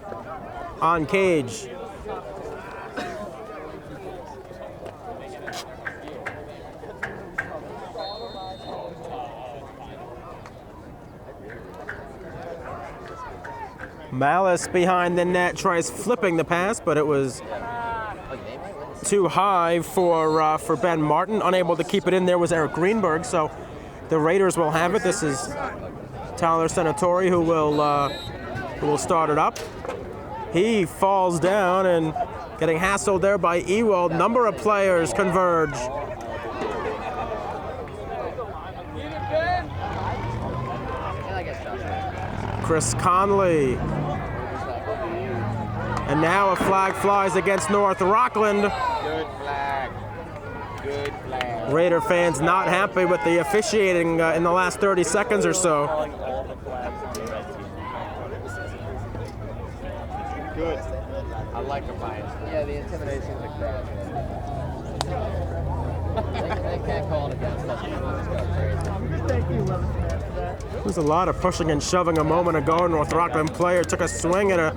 On cage. Malice behind the net tries flipping the pass, but it was too high for Ben Martin. Unable to keep it in there was Eric Greenberg, so the Raiders will have it. This is Tyler Senatori who will start it up. He falls down and getting hassled there by Ewald. Number of players converge. Chris Conley. And now a flag flies against North Rockland. Good flag. Good flag. Raider fans not happy with the officiating in the last 30 seconds or so. Calling all the flags on the red team. Good. I like the bias. Yeah, the intimidation of the crowd. they can't call it against us. Thank you, 11 fans, for that. There was a lot of pushing and shoving a moment ago. North Rockland player took a swing at a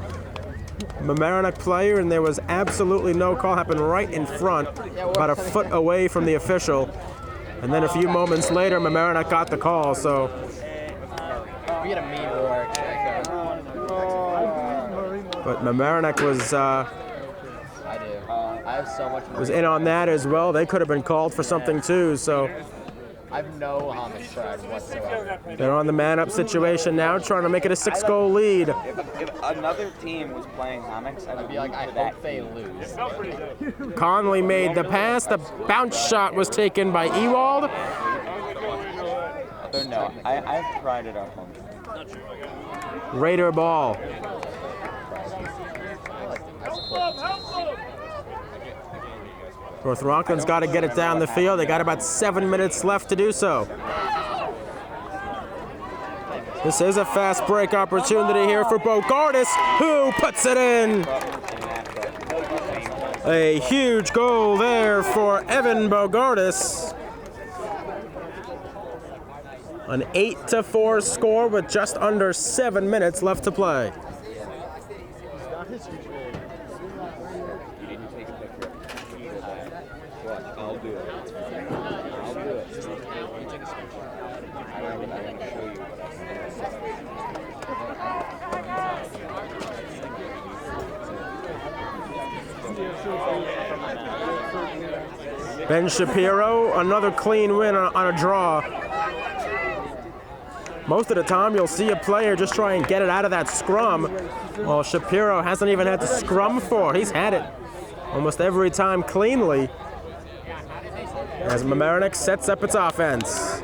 Mamaroneck player, and there was absolutely no call. Happened right in front, about a foot away from the official. And then a few moments later, Mamaroneck got the call. So We get a mean roar. but Mamaroneck was I do. I have so much. was in on that as well. They could have been called for something too. So I have no homage pride whatsoever. they're on the man-up situation now, trying to make it a 6-goal lead. If another team was playing Homix, I I'd would be like, I hope they lose. Conley made the pass. The bounce shot was taken by Ewald. No, I have pride at our home. Raider ball. North Rockland's got to get it down the field. They got about 7 minutes left to do so. This is a fast break opportunity here for Bogardus, who puts it in. A huge goal there for Evan Bogardus. An 8-4 score with just under 7 minutes left to play. Ben Shapiro, another clean win on a draw. Most of the time you'll see a player just try and get it out of that scrum. Well, Shapiro hasn't even had to scrum for. He's had it almost every time cleanly. As Mamaroneck sets up its offense.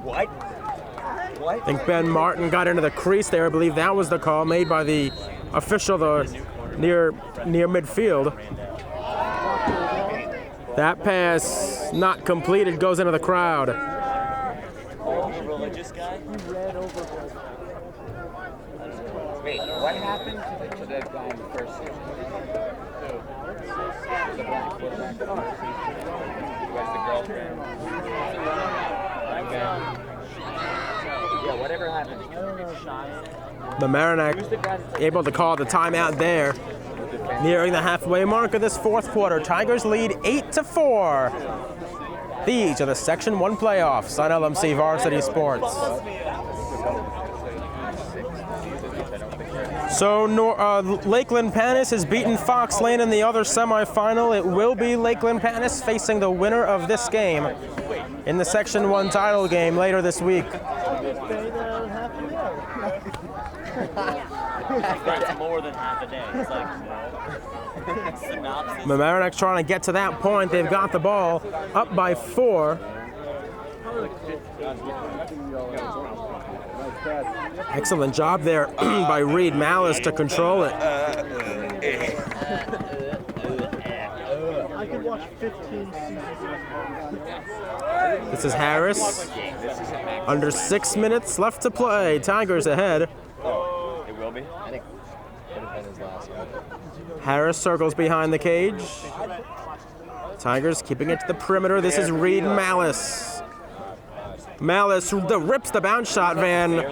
What? I think Ben Martin got into the crease there. I believe that was the call made by the official near midfield. That pass not completed goes into the crowd. Religious guy? Wait, what happened to the guy in the first season? The black quarterback? Who has the girlfriend? Yeah, whatever happened? Mamaroneck able to call the timeout there. Nearing the halfway mark of this fourth quarter, Tigers lead 8-4. These are the Section 1 playoffs on LMC Varsity Sports. So Lakeland Panis has beaten Fox Lane in the other semifinal. It will be Lakeland Panis facing the winner of this game in the Section 1 title game later this week. That's more than half a day. It's like synopsis. Mamaroneck trying to get to that point. They've got the ball up by 4. Excellent job there by Reed Malice to control it. I could watch 15 seasons. This is Harris. Under 6 minutes left to play. Tigers ahead. It will be? I think it would have been his last one. Harris circles behind the cage. Tigers keeping it to the perimeter. This is Reed Malice. Malice rips the bounce shot. Van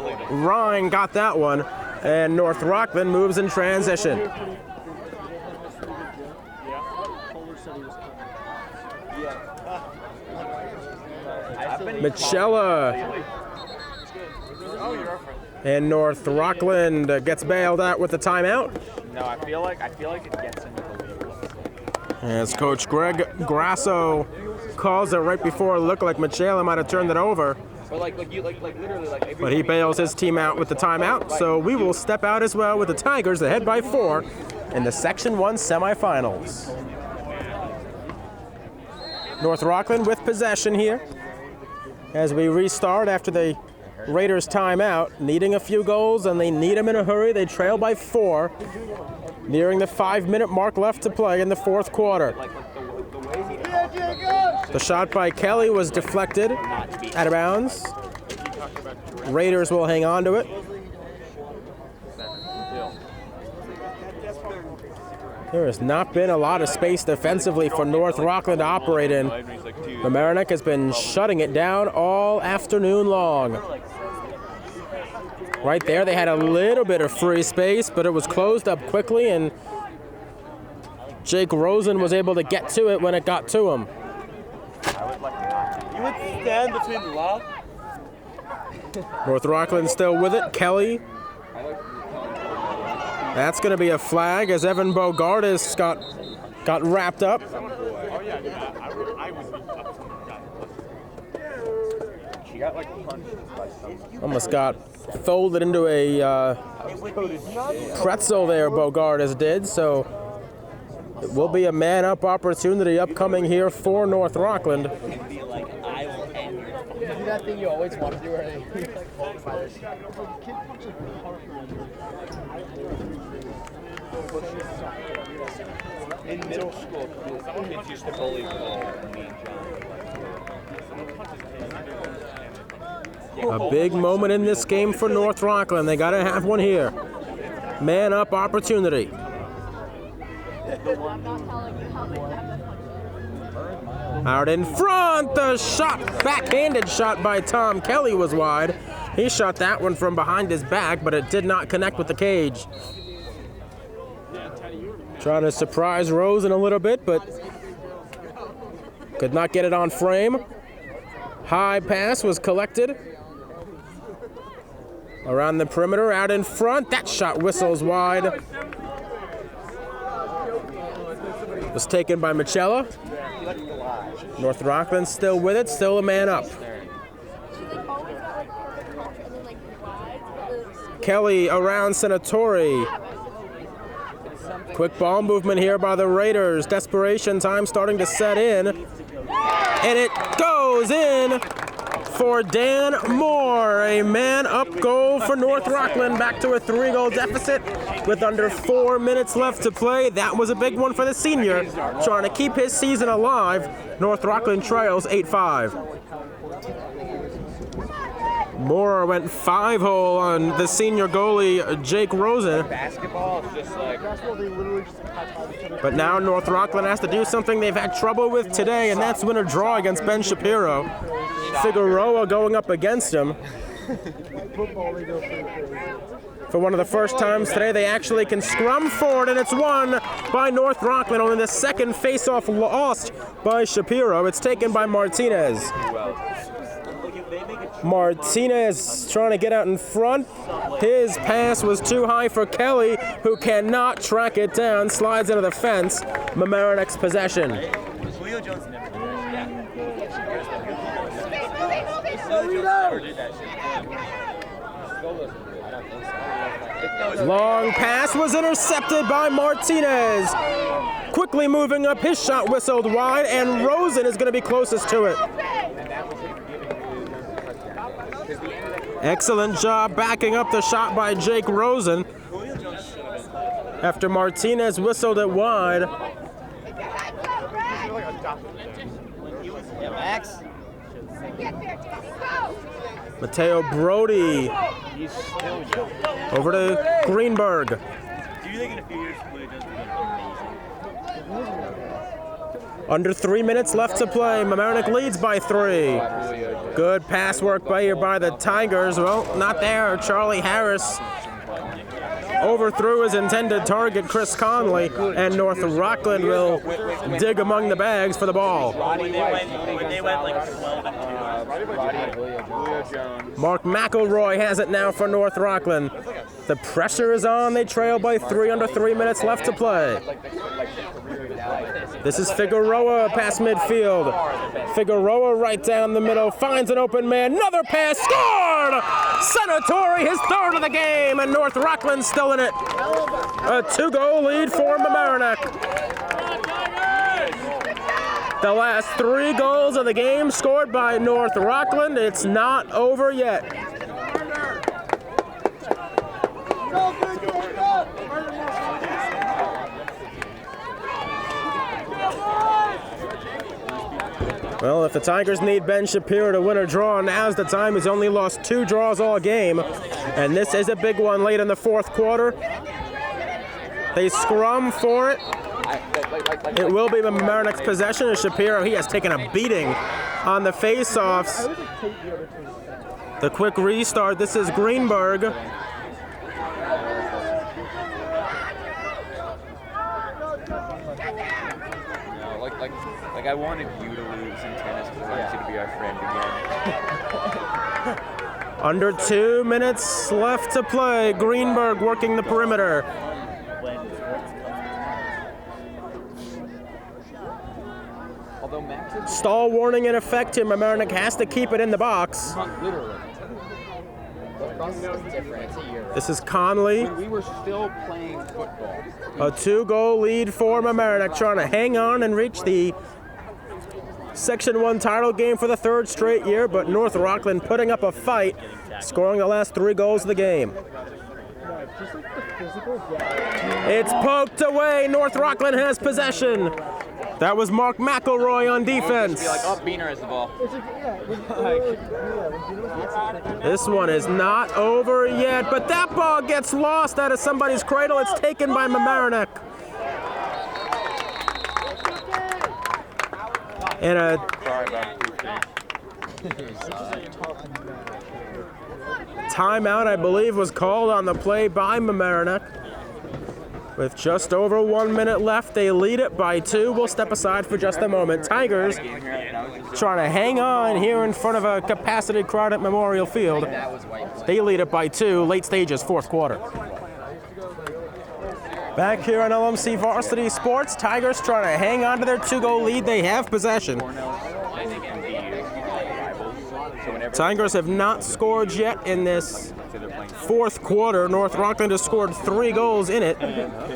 Ryn got that one. And North Rockland moves in transition. Michella. And North Rockland gets bailed out with the timeout. No, I feel like it gets into the league. As Coach Greg Grasso calls it right before it looked like Michelle might have turned it over. But literally, But he bails his team out with the timeout, so we will step out as well with the Tigers ahead by 4 in the Section 1 semifinals. North Rockland with possession here as we restart after the Raiders timeout, needing a few goals, and they need them in a hurry. They trail by 4, nearing the 5-minute mark left to play in the fourth quarter. The shot by Kelly was deflected out of bounds. Raiders will hang on to it. There has not been a lot of space defensively for North Rockland to operate in. Mamaroneck has been shutting it down all afternoon long. Right there, they had a little bit of free space, but it was closed up quickly, and Jake Rosen was able to get to it when it got to him. You would stand between the lock. North Rockland still with it. Kelly. That's going to be a flag as Evan Bogardis got wrapped up. She got punched by someone. Almost got folded into a pretzel there, Bogardis did. So it will be a man-up opportunity upcoming here for North Rockland. Do that thing you always want to do, where you hold by this. In middle school, kids used to bully me and John. A big moment in this game for North Rockland. They got to have one here. Man-up opportunity. Out in front, the shot, backhanded shot by Tom Kelly was wide. He shot that one from behind his back, but it did not connect with the cage. Trying to surprise Rosen a little bit, but could not get it on frame. High pass was collected. Around the perimeter, out in front, that shot whistles wide. was taken by Michela. North Rockland still with it, still a man up. Kelly around Senatori. Quick ball movement here by the Raiders. Desperation time starting to set in. And it goes in for Dan Moore. A man-up goal for North Rockland. Back to a 3-goal deficit with under 4 minutes left to play. That was a big one for the senior, trying to keep his season alive. North Rockland trails 8-5. Moore went 5-hole on the senior goalie, Jake Rosen. Basketball is just like. But now North Rockland has to do something they've had trouble with today, and that's win or draw against Ben Shapiro. Figueroa going up against him. For one of the first times today, they actually can scrum forward, and it's won by North Rockland. Only the second face-off lost by Shapiro. It's taken by Martinez. Martinez trying to get out in front. His pass was too high for Kelly, who cannot track it down. Slides into the fence. Mamaroneck's possession. Long pass was intercepted by Martinez. Quickly moving up, his shot whistled wide, and Rosen is going to be closest to it. Excellent job backing up the shot by Jake Rosen. After Martinez whistled it wide. Mateo Brody. Over to Greenberg. Do you think in a few years Willie does amazing? Under 3 minutes left to play. Mamaroneck leads by 3. Good pass work by the Tigers. Well, not there. Charlie Harris overthrew his intended target, Chris Conley, and North Rockland will dig among the bags for the ball. When they went like 12-2. Mark McElroy has it now for North Rockland. The pressure is on. They trail by 3 under 3 minutes left to play. This is Figueroa past midfield. Figueroa right down the middle, finds an open man. Another pass, scored! Senatori, his third of the game, and North Rockland still in it. A 2-goal lead for Mamaroneck. The last 3 goals of the game scored by North Rockland. It's not over yet. Well, if the Tigers need Ben Shapiro to win or draw, now's the time. He's only lost 2 draws all game, and this is a big one late in the 4th quarter. They scrum for it. It will be Mamaroneck's possession, and Shapiro, he has taken a beating on the face-offs. The quick restart, this is Greenberg. Like I wanted you to lose in tennis, but I want you to be our friend again. Under 2 minutes left to play. Greenberg working the perimeter. Stall warning in effect here. Mamaroneck has to keep it in the box. This is Conley. When we were still playing football. A 2-goal lead for Mamaroneck, trying to hang on and reach the Section 1 title game for the 3rd straight year, but North Rockland putting up a fight, scoring the last 3 goals of the game. It's poked away. North Rockland has possession. That was Mark McElroy on defense. Beaner has the ball. This one is not over yet, but that ball gets lost out of somebody's cradle. It's taken by Mamaroneck. And a timeout, I believe, was called on the play by Mamaroneck. With just over 1 minute left, they lead it by 2. We'll step aside for just a moment. Tigers trying to hang on here in front of a capacity crowd at Memorial Field. They lead it by 2. Late stages, 4th quarter. Back here on LMC Varsity Sports, Tigers trying to hang on to their 2-goal lead. They have possession. Tigers have not scored yet in this fourth quarter. North Rockland has scored 3 goals in it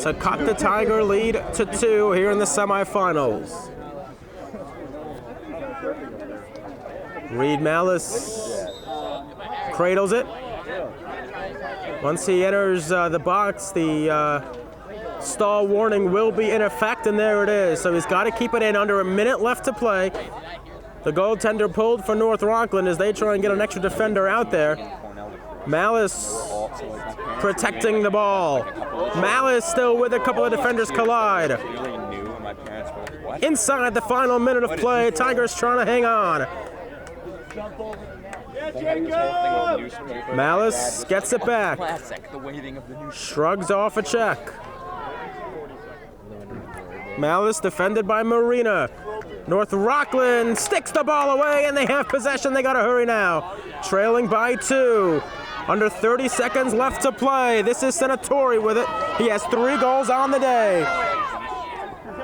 to cut the Tiger lead to 2 here in the semifinals. Reed Malice cradles it. Once he enters the box, the stall warning will be in effect, and there it is. So he's got to keep it in under a minute left to play. The goaltender pulled for North Rockland as they try and get an extra defender out there. Malice protecting the ball. Malice still with a couple of defenders collide. Inside the final minute of play, Tigers trying to hang on. Malice gets it back. Shrugs off a check. Malice defended by Marina. North Rockland sticks the ball away and they have possession. They gotta hurry now. Trailing by 2. Under 30 seconds left to play. This is Senatori with it. He has 3 goals on the day.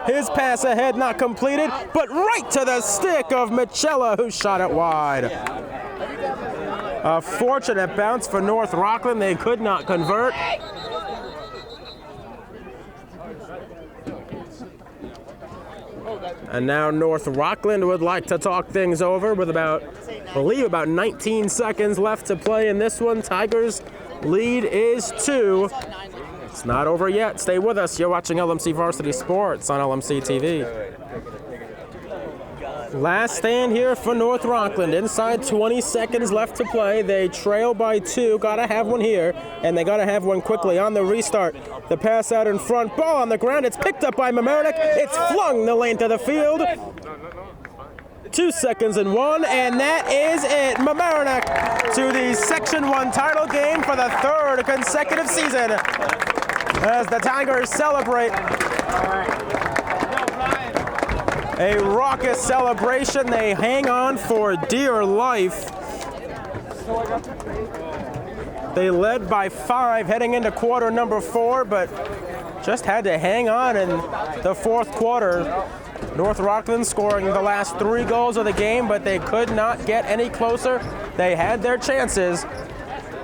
His pass ahead not completed, but right to the stick of Michella, who shot it wide. A fortunate bounce for North Rockland. They could not convert. And now North Rockland would like to talk things over with about 19 seconds left to play in this one. Tigers lead is 2. It's not over yet. Stay with us. You're watching LMC Varsity Sports on LMC-TV. Last stand here for North Rockland. Inside 20 seconds left to play. They trail by 2. Gotta have one here, and they gotta have one quickly on the restart. The pass out in front. Ball on the ground. It's picked up by Mamaroneck. It's flung the length of the field. 2 seconds and 1, and that is it. Mamaroneck to the Section 1 title game for the 3rd consecutive season as the Tigers celebrate. A raucous celebration. They hang on for dear life. They led by 5 heading into quarter number 4, but just had to hang on in the 4th quarter. North Rockland scoring the last 3 goals of the game, but they could not get any closer. They had their chances,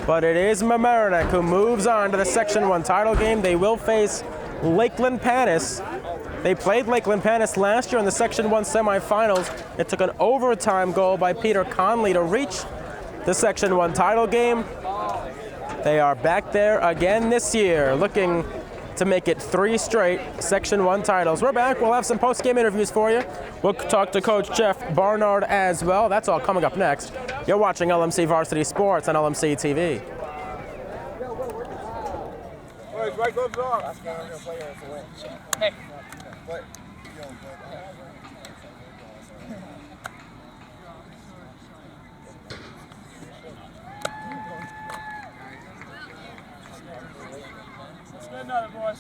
but it is Mamaroneck who moves on to the Section 1 title game. They will face Lakeland Panis. They played Lakeland Panis last year in the Section 1 semifinals. It took an overtime goal by Peter Conley to reach the Section 1 title game. They are back there again this year, looking to make it 3 straight Section 1 titles. We're back. We'll have some post-game interviews for you. We'll talk to Coach Jeff Barnard as well. That's all coming up next. You're watching LMC Varsity Sports on LMC-TV. Hey. Let's get another, boys.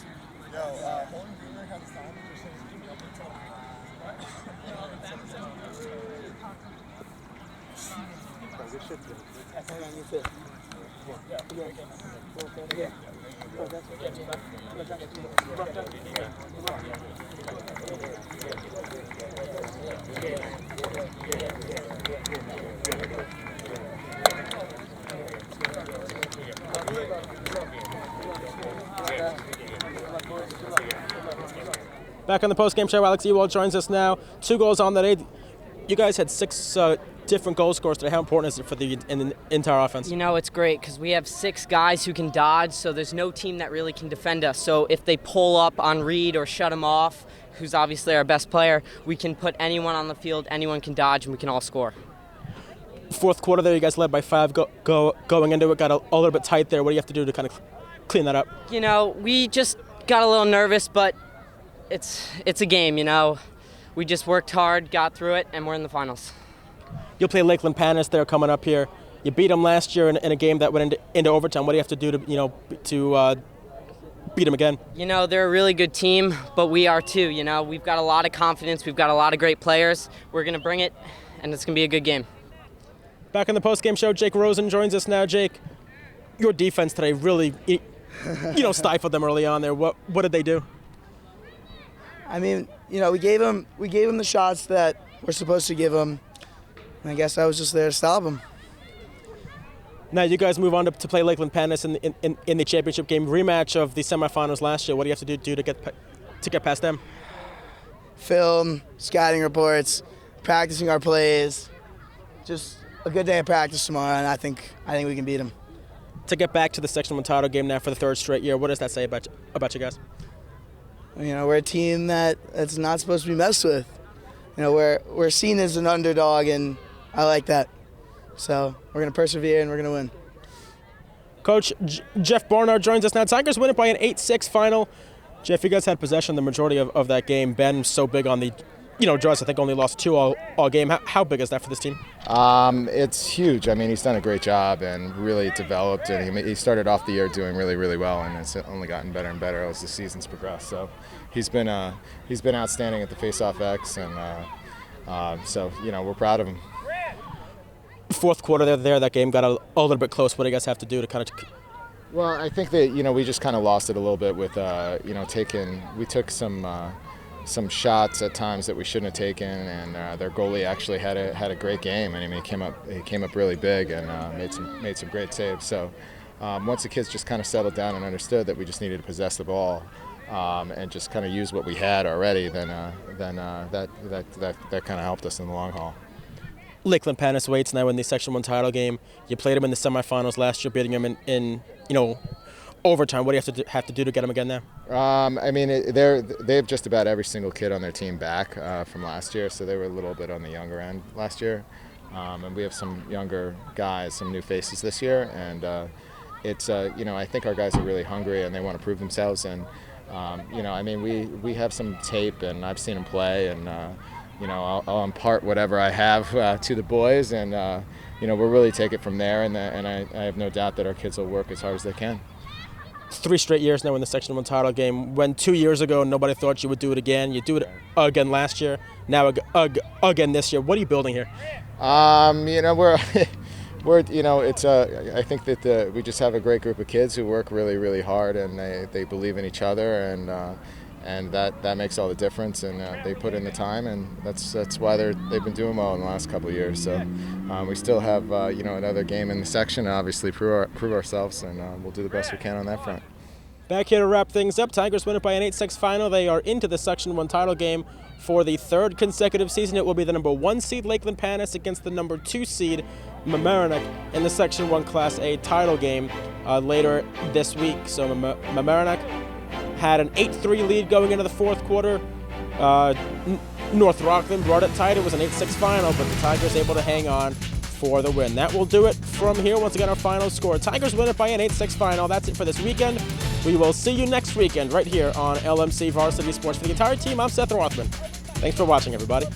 Back on the post-game show, Alex Ewald joins us now. 2 goals on the day. You guys had 6 different goal scorers today. How important is it for the entire offense? You know, it's great because we have 6 guys who can dodge, so there's no team that really can defend us. So if they pull up on Reed or shut him off, who's obviously our best player, we can put anyone on the field, anyone can dodge, and we can all score. 4th quarter there, you guys led by 5 going into it. Got a little bit tight there. What do you have to do to kind of clean that up? You know, we just got a little nervous, but it's a game, you know. We just worked hard, got through it, and we're in the finals. You'll play Lakeland Panis there coming up here. You beat them last year in a game that went into overtime. What do you have to do to beat them again? You know, they're a really good team, but we are too. You know, we've got a lot of confidence. We've got a lot of great players. We're going to bring it, and it's going to be a good game. Back on the post-game show, Jake Rosen joins us now. Jake, your defense today really stifled them early on there. What did they do? I mean, we gave them the shots that we're supposed to give them. And I guess I was just there to stop them. Now you guys move on to play Lakeland Pandas in the championship game rematch of the semifinals last year. What do you have to do to get past them? Film, scouting reports, practicing our plays. Just a good day of practice tomorrow, and I think we can beat them. To get back to the Section 1 title game now for the third straight year, what does that say about you guys? We're a team that's not supposed to be messed with. We're seen as an underdog, and I like that. So we're going to persevere, and we're going to win. Coach Jeff Barnard joins us now. Tigers win it by an 8-6 final. Jeff, you guys had possession the majority of that game. Ben so big on the draws. I think only lost 2 all game. How big is that for this team? It's huge. I mean, he's done a great job and really developed. And he started off the year doing really, really well, and it's only gotten better and better as the season's progressed. So he's been outstanding at the face-off X, and so we're proud of him. Fourth quarter there, that game got a little bit close. What do you guys have to do to kind of? Well, I think that we just kind of lost it a little bit with we took some shots at times that we shouldn't have taken, and their goalie actually had a great game. And he came up really big and made some great saves. So once the kids just kind of settled down and understood that we just needed to possess the ball and just kind of use what we had already, then that kind of helped us in the long haul. Lakeland Pandas waits now in the Section 1 title game. You played them in the semifinals last year, beating them in overtime. What do you have to do to get them again now? They have just about every single kid on their team back from last year, so they were a little bit on the younger end last year. And we have some younger guys, some new faces this year, and I think our guys are really hungry and they want to prove themselves. And we have some tape, and I've seen them play, and I'll impart whatever I have to the boys, and we'll really take it from there. And I have no doubt that our kids will work as hard as they can. 3 straight years now in the Section 1 title game. When 2 years ago nobody thought you would do it again, you do it again last year. Now again this year. What are you building here? We're I think that we just have a great group of kids who work really, really hard, and they believe in each other, and that makes all the difference, and they put in the time, and that's why they've been doing well in the last couple of years. So we still have another game in the section, and obviously prove ourselves, and we'll do the best we can on that front. Back here to wrap things up, Tigers win it by an 8-6 final. They are into the Section 1 title game for the 3rd consecutive season. It will be the number 1 seed Lakeland Pandas against the number 2 seed Mamaroneck in the Section 1 Class A title game later this week. So Mamaroneck had an 8-3 lead going into the 4th quarter. North Rockland brought it tight. It was an 8-6 final, but the Tigers able to hang on for the win. That will do it from here. Once again, our final score. Tigers win it by an 8-6 final. That's it for this weekend. We will see you next weekend right here on LMC Varsity Sports. For the entire team, I'm Seth Rothman. Thanks for watching, everybody.